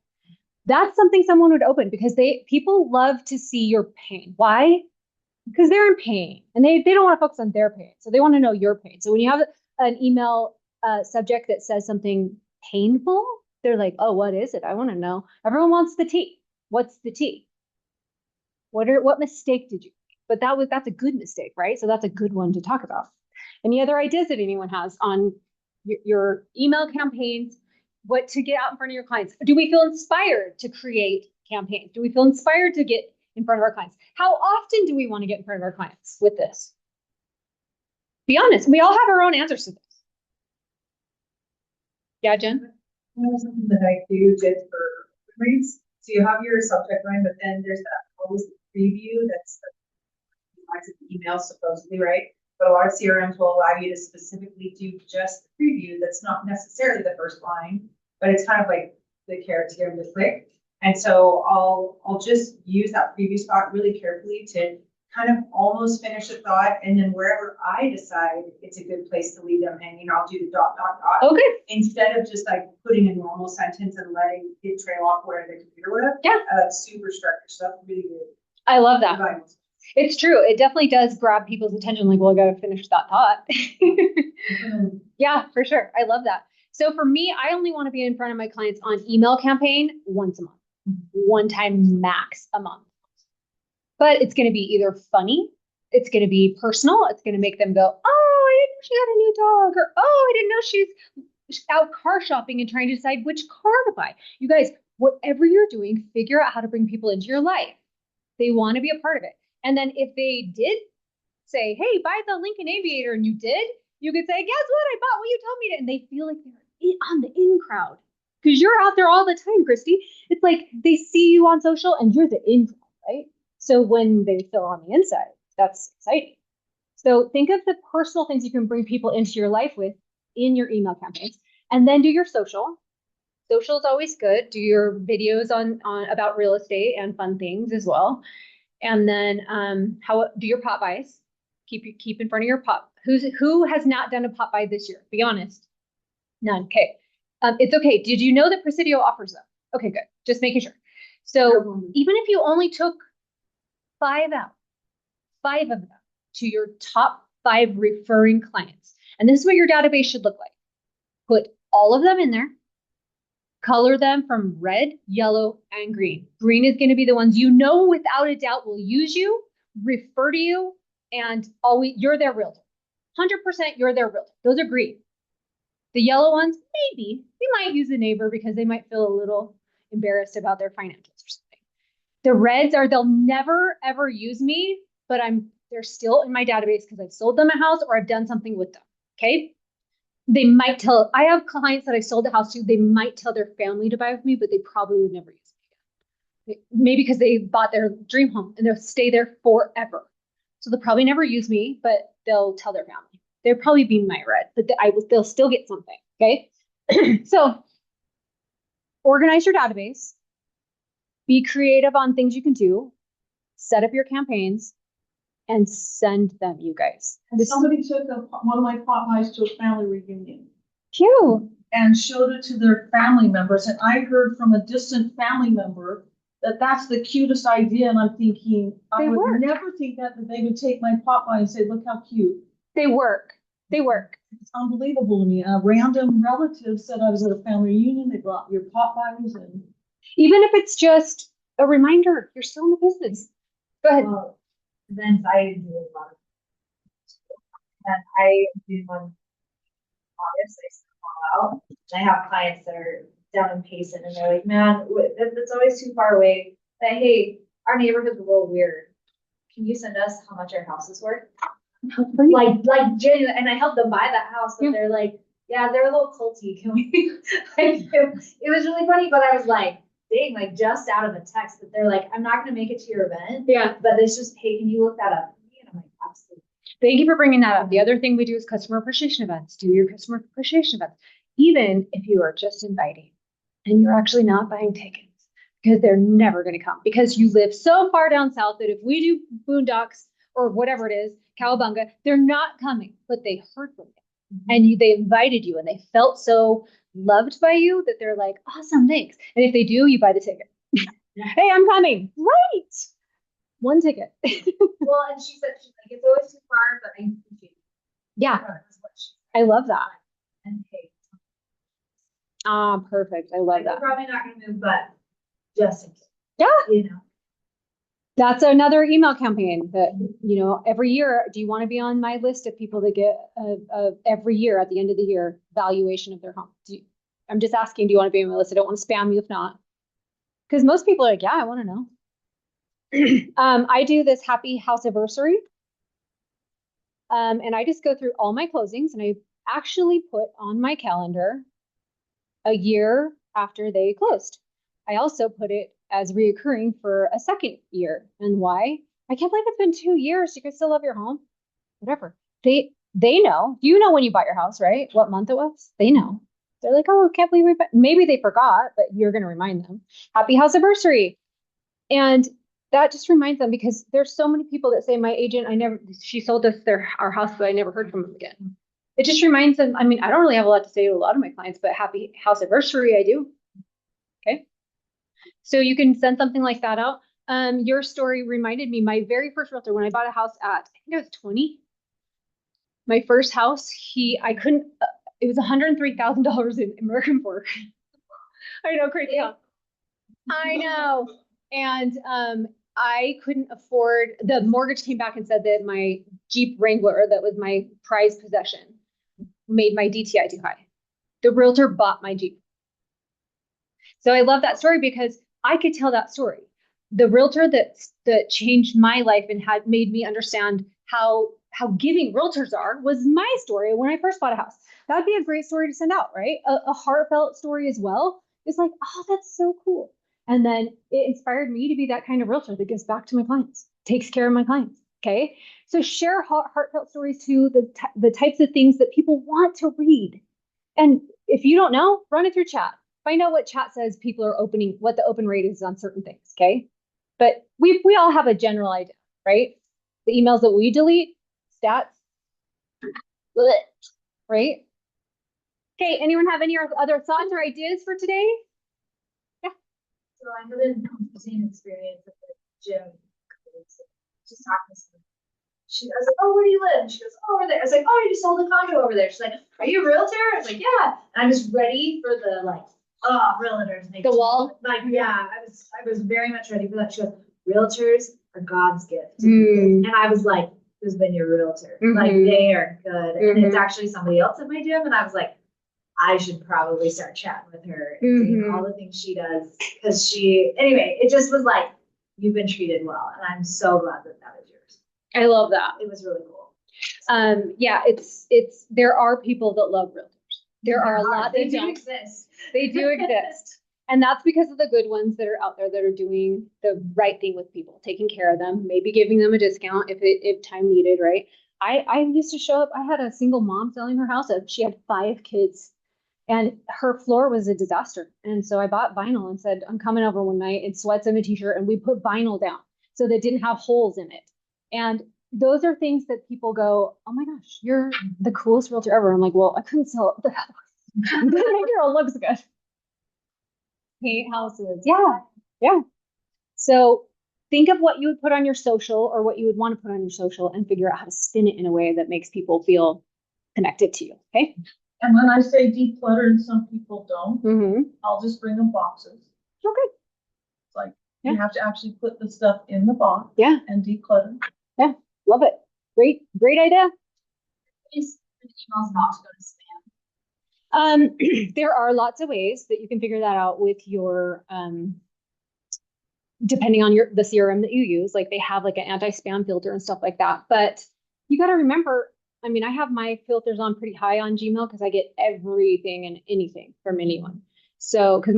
That's something someone would open because people love to see your pain. Why? Because they're in pain and they don't want to focus on their pain. So they want to know your pain. So when you have an email subject that says something painful, they're like, oh, what is it? I want to know. Everyone wants the tea. What's the tea? What mistake did you make? But that's a good mistake, right? So that's a good one to talk about. Any other ideas that anyone has on your email campaigns? What to get out in front of your clients? Do we feel inspired to create campaigns? Do we feel inspired to get in front of our clients? How often do we want to get in front of our clients with this? Be honest. We all have our own answers to this. Yeah, Jen? Something that I do just for reads. So you have your subject line, but then there's that always preview that's the email supposedly, right? But a lot of CRMs will allow you to specifically do just the preview. That's not necessarily the first line, but it's kind of like the carrot to get them to click. And so I'll just use that preview spot really carefully to kind of almost finish a thought. And then wherever I decide it's a good place to leave them hanging, I'll do the ... Okay. Instead of just like putting a normal sentence and letting it trail off where the computer would have. Yeah. Super structured stuff. Really good. I love that. It's true. It definitely does grab people's attention. Like, well, I got to finish that thought. Yeah, for sure. I love that. So for me, I only want to be in front of my clients on email campaign once a month, one time max a month. But it's going to be either funny, it's going to be personal, it's going to make them go, oh, I didn't know she had a new dog, or oh, I didn't know she's out car shopping and trying to decide which car to buy. You guys, whatever you're doing, figure out how to bring people into your life. They want to be a part of it. And then if they did say, hey, buy the Lincoln Aviator, and you did, you could say, guess what? I bought what you told me to. And they feel like they're on the in crowd because you're out there all the time, Christy. It's like they see you on social and you're the in crowd, right? So when they feel on the inside, that's exciting. So think of the personal things you can bring people into your life with in your email campaigns, and then do your social. Social is always good. Do your videos on about real estate and fun things as well. And then how do your pop buys? Keep in front of your pop. Who has not done a pop buy this year? Be honest. None. Okay. It's okay. Did you know that Presidio offers them? Okay, good. Just making sure. So even if you only took 5 of them to your top 5 referring clients, and this is what your database should look like. Put all of them in there. Color them from red, yellow, and green. Green is going to be the ones you know without a doubt will use you, refer to you, and always you're their realtor. 100% you're their realtor. Those are green. The yellow ones, maybe they might use a neighbor because they might feel a little embarrassed about their financials or something. The reds are they'll never ever use me, but they're still in my database because I've sold them a house or I've done something with them. Okay. They might tell, I have clients that I sold the house to, they might tell their family to buy with me, but they probably would never use me again. Maybe because they bought their dream home and they'll stay there forever. So they'll probably never use me, but they'll tell their family. They'll probably be my red, but they'll still get something. Okay. So organize your database, be creative on things you can do, set up your campaigns, and send them, you guys. And somebody took one of my pop buys to a family reunion Cute. and showed it to their family members. And I heard from a distant family member that that's the cutest idea. And I'm thinking, I would never think that they would take my pop by and say, look how cute. They work. They work. It's unbelievable to me. A random relative said I was at a family reunion. They brought your pop buys, and even if it's just a reminder, you're still in the business. Go ahead. Well, events I do a lot of, and I do one August. I send them all out. And I have clients that are down in Payson, and they're like, "Man, that's always too far away." But hey, our neighborhood's a little weird. Can you send us how much our house is worth? Like genuine, and I helped them buy that house, but they're like, yeah, they're a little culty. Can we? Like, it was really funny, but I was like, dang, like just out of a text that they're like, I'm not gonna make it to your event. Yeah, but it's just, hey, can you look that up? And I'm like, absolutely. Thank you for bringing that up. The other thing we do is customer appreciation events. Do your customer appreciation events, even if you are just inviting and you're actually not buying tickets because they're never going to come because you live so far down south that if we do boondocks or whatever it is, Cowabunga, they're not coming, but they heard from you and they invited you and they felt so loved by you that they're like, awesome, thanks. And if they do, you buy the ticket. Hey, I'm coming. Right. One ticket. Well, and she's like, it's always too far, but I appreciate it. Yeah. I love that. And hey, Perfect. I love that. we're probably not gonna move, but just in case. Yeah. You know. That's another email campaign that, every year, do you want to be on my list of people that get every year at the end of the year valuation of their home? I'm just asking, do you want to be on my list? I don't want to spam you if not. Because most people are like, yeah, I want to know. I do this happy house anniversary. And I just go through all my closings and I actually put on my calendar a year after they closed. I also put it as reoccurring for a second year. And why? I can't believe it's been 2 years. You can still love your home. Whatever. They know. You know when you bought your house, right? What month it was? They know. They're like, oh, I can't believe maybe they forgot, but you're going to remind them. Happy house anniversary. And that just reminds them because there's so many people that say my agent, she sold us our house, but I never heard from them again. It just reminds them. I mean, I don't really have a lot to say to a lot of my clients, but happy house anniversary, I do. Okay. So you can send something like that out. Your story reminded me, my very first realtor, when I bought a house at, I think I was 20. My first house, it was $103,000 in American Fork. I know, crazy. Yeah. I know. And I couldn't afford, the mortgage came back and said that my Jeep Wrangler, that was my prized possession, made my DTI too high. The realtor bought my Jeep. So I love that story because I could tell that story. The realtor that changed my life and had made me understand how giving realtors are was my story when I first bought a house. That'd be a great story to send out, right? A heartfelt story as well. It's like, oh, that's so cool. And then it inspired me to be that kind of realtor that gives back to my clients, takes care of my clients. Okay. So share heartfelt stories too, the types of things that people want to read. And if you don't know, run it through chat. Find out what chat says people are opening, what the open rate is on certain things. Okay. But we all have a general idea, right? The emails that we delete, stats, bleh, right? Okay. Anyone have any other thoughts or ideas for today? So I had an interesting experience at the gym. Just talking to someone. I was like, oh, where do you live? And she goes, oh, over there. I was like, oh, you just sold a condo over there. She's like, are you a realtor? I was like, yeah. And I'm just ready for the like, oh, realtors. The wall? Like, yeah, I was very much ready for that. She goes, realtors are God's gift. Mm. And I was like, who's been your realtor? Mhm. Like, they are good. And it's Mhm. actually somebody else at my gym. And I was like, I should probably start chatting with her and doing all the things she does. Cause anyway, it just was like, you've been treated well. And I'm so glad that that is yours. I love that. It was really cool. Yeah, there are people that love realtors. There are a lot They that do don't. exist. They do exist. And that's because of the good ones that are out there that are doing the right thing with people, taking care of them, maybe giving them a discount if time needed, right? I used to show up, I had a single mom selling her house. She had 5 kids and her floor was a disaster. And so I bought vinyl and said, I'm coming over one night in sweats and a t-shirt, and we put vinyl down so that it didn't have holes in it. And those are things that people go, oh my gosh, you're the coolest realtor ever. I'm like, well, I couldn't sell the house. My girl looks good. Paint houses. Yeah. Yeah. So think of what you would put on your social or what you would want to put on your social and figure out how to spin it in a way that makes people feel connected to you. Okay. And when I say declutter, and some people don't, Mm-hmm. I'll just bring them boxes. Okay. It's like, Yeah. you have to actually put the stuff in the box. Yeah. And declutter. Yeah. Love it. Great idea. Is the emails not to go to spam? There are lots of ways that you can figure that out with your, depending on the CRM that you use, like they have like an anti-spam filter and stuff like that. But you got to remember, I mean, I have my filters on pretty high on Gmail because I get everything and anything from anyone. So, because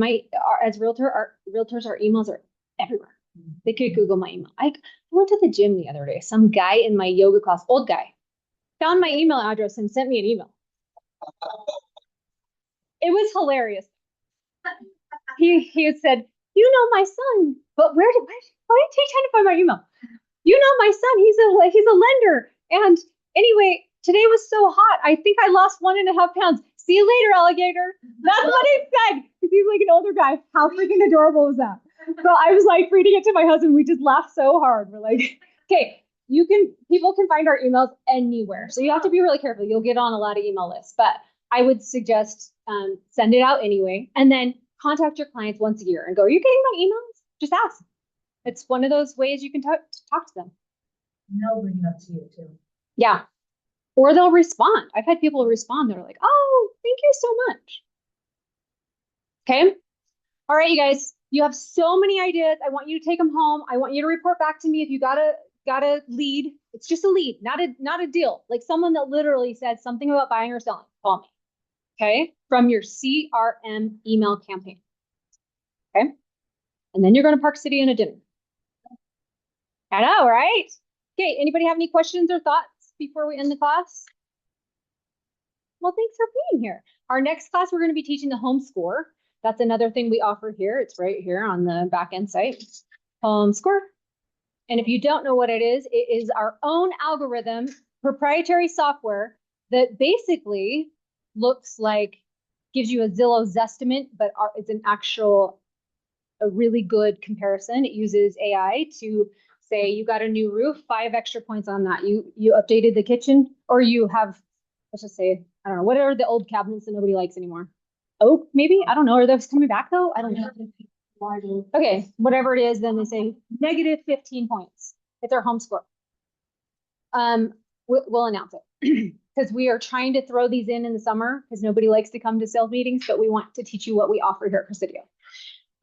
as realtors, our emails are everywhere. They could Google my email. I went to the gym the other day. Some guy in my yoga class, old guy, found my email address and sent me an email. It was hilarious. He had said, you know my son, but why did he trying to find my email? You know my son, he's a lender. And anyway, today was so hot. I think I lost 1.5 pounds. See you later, alligator. That's what he said. Because he's like an older guy. How freaking adorable was that? So I was like reading it to my husband. We just laughed so hard. We're like, okay, people can find our emails anywhere. So you have to be really careful. You'll get on a lot of email lists, but I would suggest send it out anyway. And then contact your clients once a year and go, are you getting my emails? Just ask. It's one of those ways you can talk to them. And they'll bring it up to you too. Yeah. Or they'll respond. I've had people respond. They're like, oh, thank you so much. Okay. All right, you guys, you have so many ideas. I want you to take them home. I want you to report back to me if you got a lead. It's just a lead, not a deal. Like someone that literally said something about buying or selling. Call me. Okay. From your CRM email campaign. Okay. And then you're going to Park City in a dinner. I know, right? Okay. Anybody have any questions or thoughts before we end the class? Well, thanks for being here. Our next class, we're going to be teaching the home score. That's another thing we offer here. It's right here on the back end site, home score. And if you don't know what it is our own algorithm, proprietary software that basically looks like, gives you a Zillow Zestimate, but it's a really good comparison. It uses AI to say you got a new roof, 5 extra points on that. You updated the kitchen, or you have, let's just say, I don't know, what are the old cabinets that nobody likes anymore? Oak, maybe? I don't know. Are those coming back though? I don't know. Okay, whatever it is, then they say negative 15 points. It's our home score. We'll announce it. because we are trying to throw these in the summer because nobody likes to come to sales meetings, but we want to teach you what we offer here at Presidio.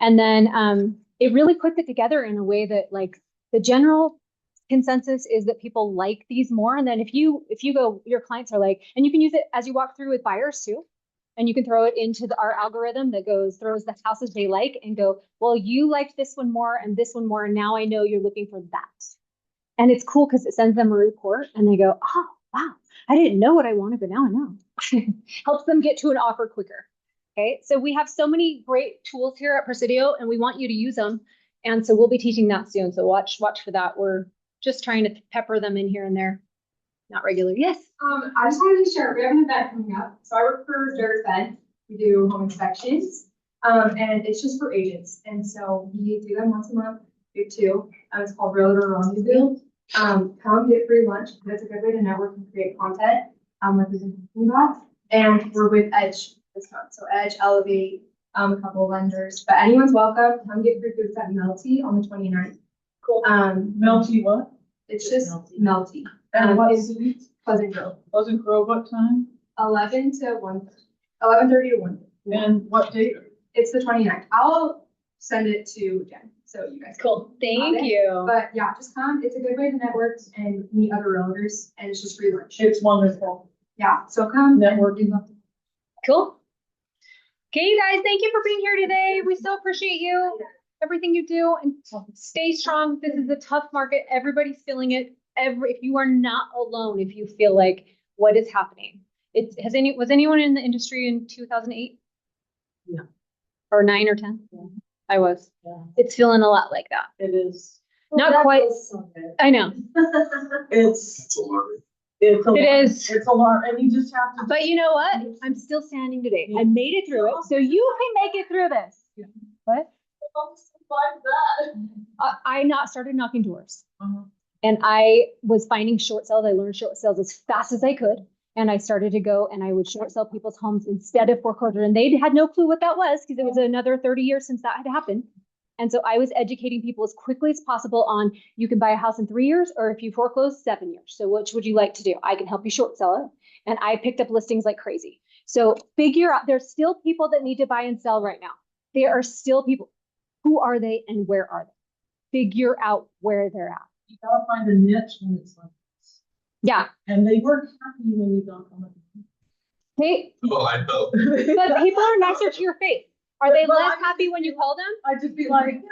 And then it really puts it together in a way that like the general consensus is that people like these more. And then if you go, your clients are like, and you can use it as you walk through with buyers too. And you can throw it into our algorithm that throws the houses they like and go, well, you liked this one more and this one more. And now I know you're looking for that. And it's cool because it sends them a report and they go, oh, wow, I didn't know what I wanted, but now I know. Helps them get to an offer quicker. Okay, so we have so many great tools here at Presidio and we want you to use them. And so we'll be teaching that soon. So watch for that. We're just trying to pepper them in here and there. Not regular. Yes. I just wanted to share, we have an event coming up. So I work for Dirt Event. We do home inspections. And it's just for agents. And so we do them once a month, do two. It's called Realtor Rendezvous. Come get free lunch. That's a good way to network and create content. Like we've been talking about. And we're with Edge this month. So Edge, Elevate, a couple of vendors. But anyone's welcome. Come get free food at Melty on the 29th. Cool. Melty what? It's just Melty. And what is it? Pleasant Grove. Pleasant Grove, what time? 11 to 1, 11:30 to 1. And what date? It's the 29th. I'll send it to Jen, so you guys. Cool. Thank you. But yeah, just come. It's a good way to network and meet other realtors, and it's just free lunch. It's wonderful. Yeah, so come. Networking. Cool. Okay, you guys, thank you for being here today. We so appreciate you, everything you do, and stay strong. This is a tough market. Everybody's feeling it. If you are not alone, if you feel like what is happening, was anyone in the industry in 2008? No. Or 9 or 10? Yeah. I was. Yeah. It's feeling a lot like that. It is. Not quite. So good. I know. It's alarming. It's a It lot. is. It's a lot, and you just have to. But you know what? I'm still standing today. I made it through it, so you can make it through this. What? I started knocking doors. And I was finding short sales. I learned short sales as fast as I could. And I started to go and I would short sell people's homes instead of foreclosure. And they had no clue what that was because it was another 30 years since that had happened. And so I was educating people as quickly as possible on you can buy a house in 3 years, or if you foreclose, 7 years. So which would you like to do? I can help you short sell it. And I picked up listings like crazy. So figure out, there's still people that need to buy and sell right now. There are still people. Who are they and where are they? Figure out where they're at. You gotta find a niche when it's like this. Yeah. And they weren't happy when you don't come up. Hey, Oh, I know. but people are nicer to your face. Are they less happy when you call them? I'd just be like,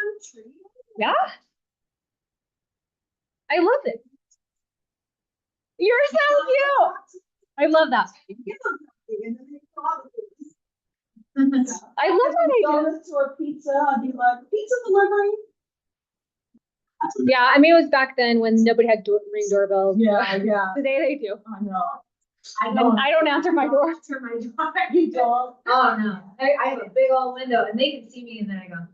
Yeah. I love it. You're so cute. I love that. I love when they do. go to a pizza, I'd be like, pizza delivery. Yeah, I mean, it was back then when nobody had ring doorbells. Yeah. Today they do. I know. I don't answer my door. Answer my door. You don't. Oh, no. I have a big old window and they can see me and then I go.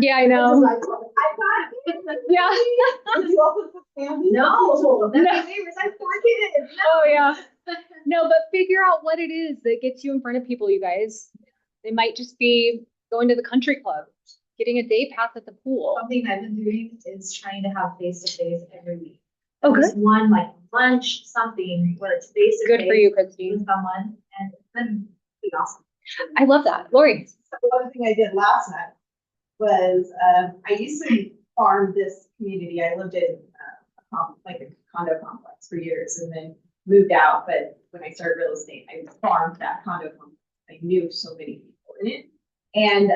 Yeah, I know. I got it. Yeah. Did you also put candy? No, that's No. my neighbors. I have 4 kids. Oh yeah. No, but figure out what it is that gets you in front of people, you guys. They might just be going to the country club, getting a day pass at the pool. Something I've been doing is trying to have face-to-face every week. Oh, good. Just one like lunch, something where it's face-to-face. Good for you, Christine. With someone, and it's been pretty awesome. I love that. Lori. One thing I did last night was, I used to farm this community. I lived in like a condo complex for years and then moved out. But when I started real estate, I farmed that condo complex. I knew so many people in it. And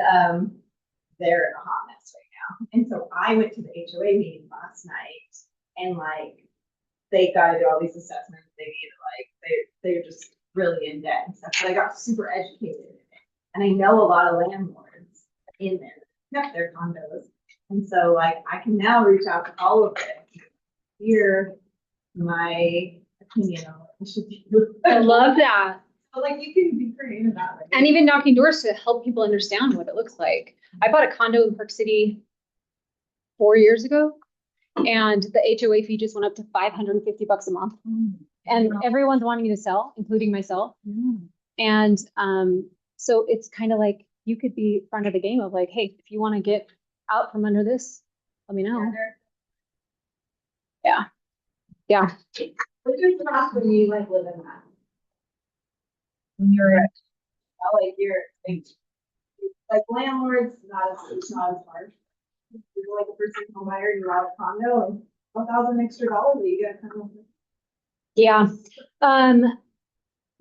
they're in a hot mess right now. And so I went to the HOA meeting last night and like, they got to do all these assessments. They need they're just really in debt and stuff. But I got super educated in it. And I know a lot of landlords in there that kept their condos. And so like, I can now reach out to all of them, hear my opinion on what we should do. I love that. So like you can be creative that way. And even knocking doors to help people understand what it looks like. I bought a condo in Park City 4 years ago, and the HOA fee just went up to $550 a month. And everyone's wanting to sell, including myself. And so it's kind of like you could be front of the game of like, hey, if you want to get out from under this, let me know. Yeah. Which is not when you like live in that. when you're, like, you're, like landlords, it's not as hard. You're like a first home buyer, you're out of condo, and $1,000 extra dollars that you gotta come up with. Yeah.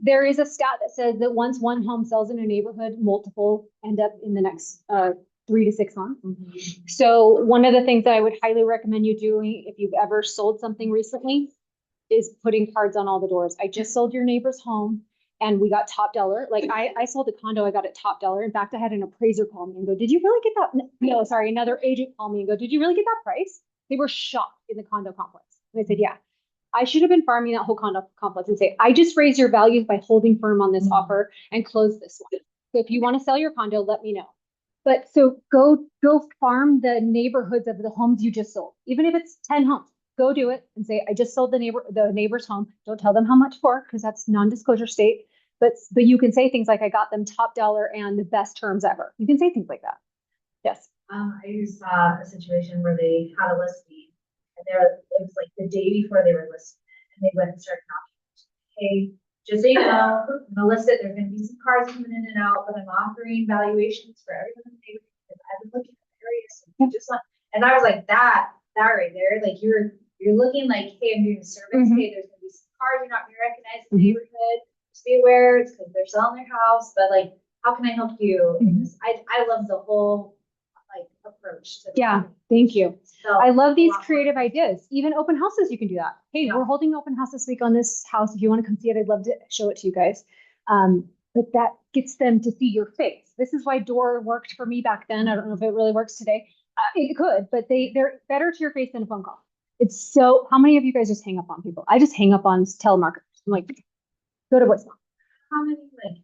There is a stat that says that once one home sells in a neighborhood, multiple end up in the next 3 to 6 months. So one of the things that I would highly recommend you doing if you've ever sold something recently is putting cards on all the doors. I just sold your neighbor's home and we got top dollar. Like I sold a condo, I got it top dollar. In fact, I had an appraiser call me and go, did you really get that? No, sorry, another agent called me and go, did you really get that price? They were shocked in the condo complex. And I said, yeah. I should have been farming that whole condo complex and say, I just raised your values by holding firm on this offer and close this one. So if you want to sell your condo, let me know. But so go farm the neighborhoods of the homes you just sold. Even if it's 10 homes, go do it and say, I just sold the neighbor's home. Don't tell them how much for, because that's non-disclosure state. But you can say things like, I got them top dollar and the best terms ever. You can say things like that. Yes. I saw a situation where they had a listing and it was like the day before they were listed and they went and started knocking. Hey, just so you know, I'm gonna list it. There's gonna be some cars coming in and out, but I'm offering valuations for everyone in the neighborhood because I've been looking at the area. So just like, and I was like, that right there, like you're looking like, hey, I'm doing a service. Hey, there's gonna be some cars you're not gonna recognize in the neighborhood. Just be aware, it's because they're selling their house, but like, how can I help you? I love the whole like approach to thank you. So I love these creative ideas. Even open houses, you can do that. Hey, we're holding an open house this week on this house. If you want to come see it, I'd love to show it to you guys. But that gets them to see your face. This is why door worked for me back then. I don't know if it really works today. It could, but they're better to your face than a phone call. It's so, how many of you guys just hang up on people? I just hang up on telemarketers. I'm like, go to voicemail. how many like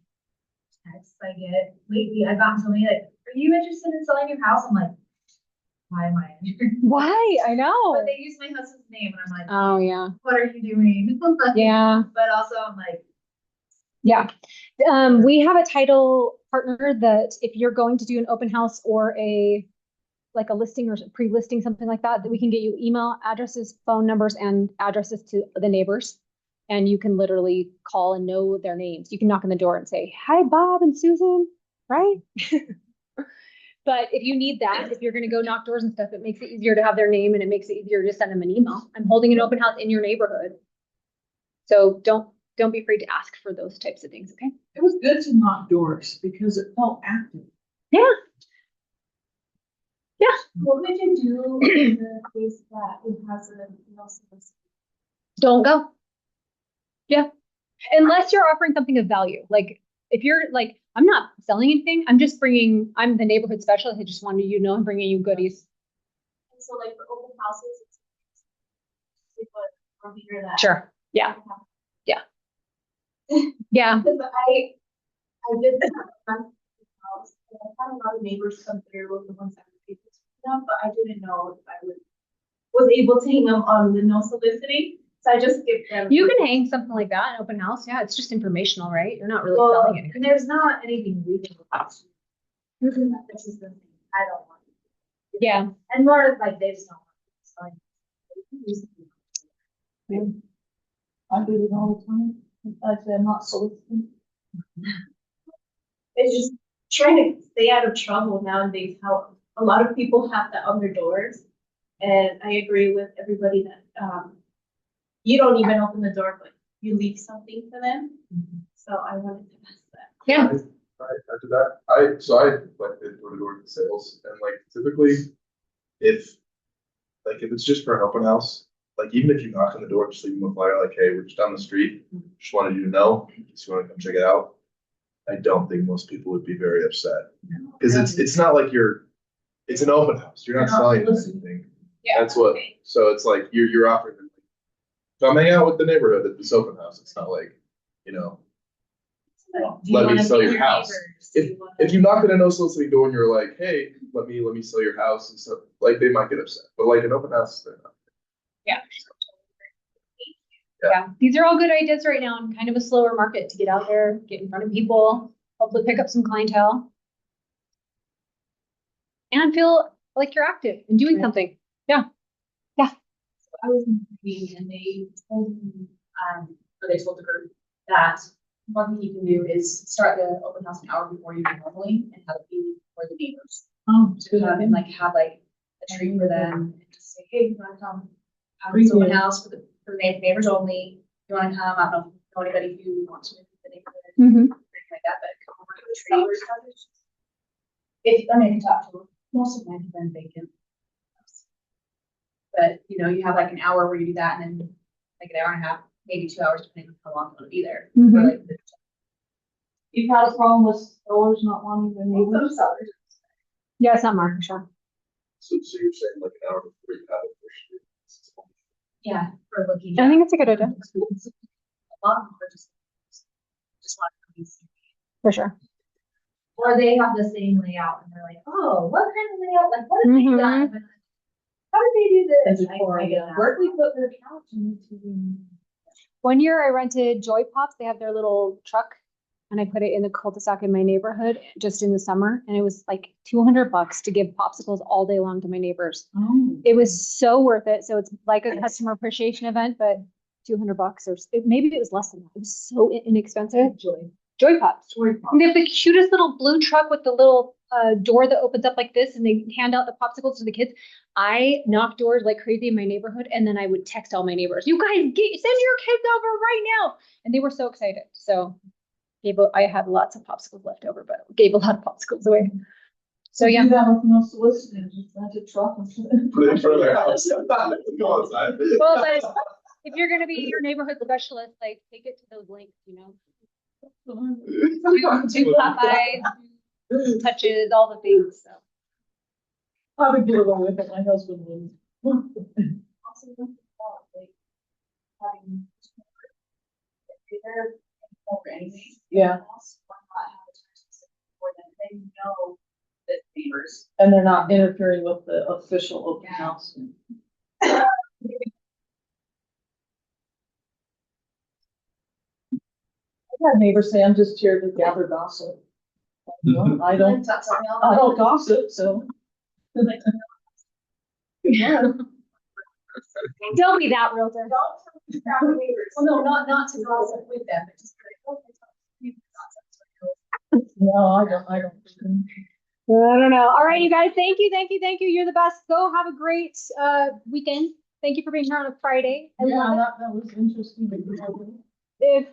texts I get lately? I've gotten so many like, are you interested in selling your house? I'm like, why am I? Why? I know. But they use my husband's name and I'm like, oh yeah. what are you doing? Yeah. But also I'm like, yeah. We have a title partner that if you're going to do an open house or like a listing or pre-listing, something like that, that we can get you email addresses, phone numbers, and addresses to the neighbors. And you can literally call and know their names. You can knock on the door and say, hi, Bob and Susan, right? But if you need that, if you're going to go knock doors and stuff, it makes it easier to have their name and it makes it easier to send them an email. I'm holding an open house in your neighborhood. So don't be afraid to ask for those types of things, okay? It was good to knock doors because it felt active. Yeah. Yeah. What would you do in the case that it has a no solicitation? Don't go. Yeah. Unless you're offering something of value. Like if you're like, I'm not selling anything. I'm the neighborhood specialist. I just wanted you to know I'm bringing you goodies. And so like for open houses, it's from here that. Sure. Yeah. Yeah. Yeah. Because I did that house. I had a lot of neighbors come through with the ones that were able to do them, but I didn't know if I was able to hang them on the no soliciting. So I just give them. You can hang something like that in open house. Yeah, it's just informational, right? You're not really selling anything. And there's not anything legal about it. This is the thing. I don't want it. Yeah. And more like they just don't want it. Yeah. I do it all the time. Actually, I'm not soliciting. It's just trying to stay out of trouble nowadays. How a lot of people have that on their doors, and I agree with everybody that you don't even open the door, but you leave something for them. So I wanted to ask that. Yeah. After that, I like the door-to-door sales, and like typically, if it's just for an open house, like even if you knock on the door, just leave them a flyer like, hey, we're just down the street, just wanted you to know, just want to come check it out. I don't think most people would be very upset because it's not like it's an open house. You're not selling anything. Yeah. That's what. So it's like you're offering them. Come hang out with the neighborhood at this open house. It's not like, let me sell your house. If you knock on a no soliciting door and you're like, hey, let me sell your house and stuff, like they might get upset. But like an open house, they're not. Yeah. Yeah. These are all good ideas right now in kind of a slower market to get out there, get in front of people, hopefully pick up some clientele. And feel like you're active and doing something. Yeah. Yeah. I was in the meeting and they told me, or they told the group that one thing you can do is start the open house an hour before you do normally and have it be for the neighbors. Oh, To have and like have like a treat for them and just say, hey, you wanna come have this open house for the neighbors only. You wanna come, I don't know anybody who wants to move to the neighborhood, anything like that, but come over to the tree. If, I mean, you talk to them, most of them have been vacant. But, you know, you have like an hour where you do that and then like an hour and a half, maybe 2 hours, depending on how long it'll be there. For, like, You've had a problem with sellers not wanting their neighbors? Yeah, it's not Mark, sure. So you're saying like an hour before you have it for sure. yeah, for looking. I think it's a good idea. A lot of them are just want to be seen. For sure. Or they have the same layout and they're like, oh, what kind of layout? Like, what have they done? How did they do this? I get that. Where do we put their couch into? One year I rented Joy Pops. They have their little truck and I put it in the cul-de-sac in my neighborhood just in the summer. And it was like $200 to give popsicles all day long to my neighbors. Oh. It was so worth it. So it's like a customer appreciation event, but $200 or maybe it was less than that. It was so inexpensive. Joy Pops. And they have the cutest little blue truck with the little door that opens up like this and they hand out the popsicles to the kids. I knocked doors like crazy in my neighborhood and then I would text all my neighbors, you guys send your kids over right now. And they were so excited. So I had lots of popsicles left over, but gave a lot of popsicles away. So yeah. Do that with no soliciting, just rent a truck and Put it in front of their house. Go outside. Well, but if you're going to be your neighborhood specialist, like take it to those links, you know. Do Popeyes, touches, all the things. So. I would get away with it, my husband wouldn't. Also, like having over anything. Yeah. Why not have a time specific for them? They know that neighbors. And they're not interfering with the official open house. I've had neighbors say I'm just here to gather gossip. No, I don't gossip, so. Yeah. Don't be that realtor. Well, no, not to gossip with them, but just like, oh, No, I don't. I don't know. All right, you guys. Thank you. You're the best. Go have a great weekend. Thank you for being here on a Friday. I love it. That was interesting. If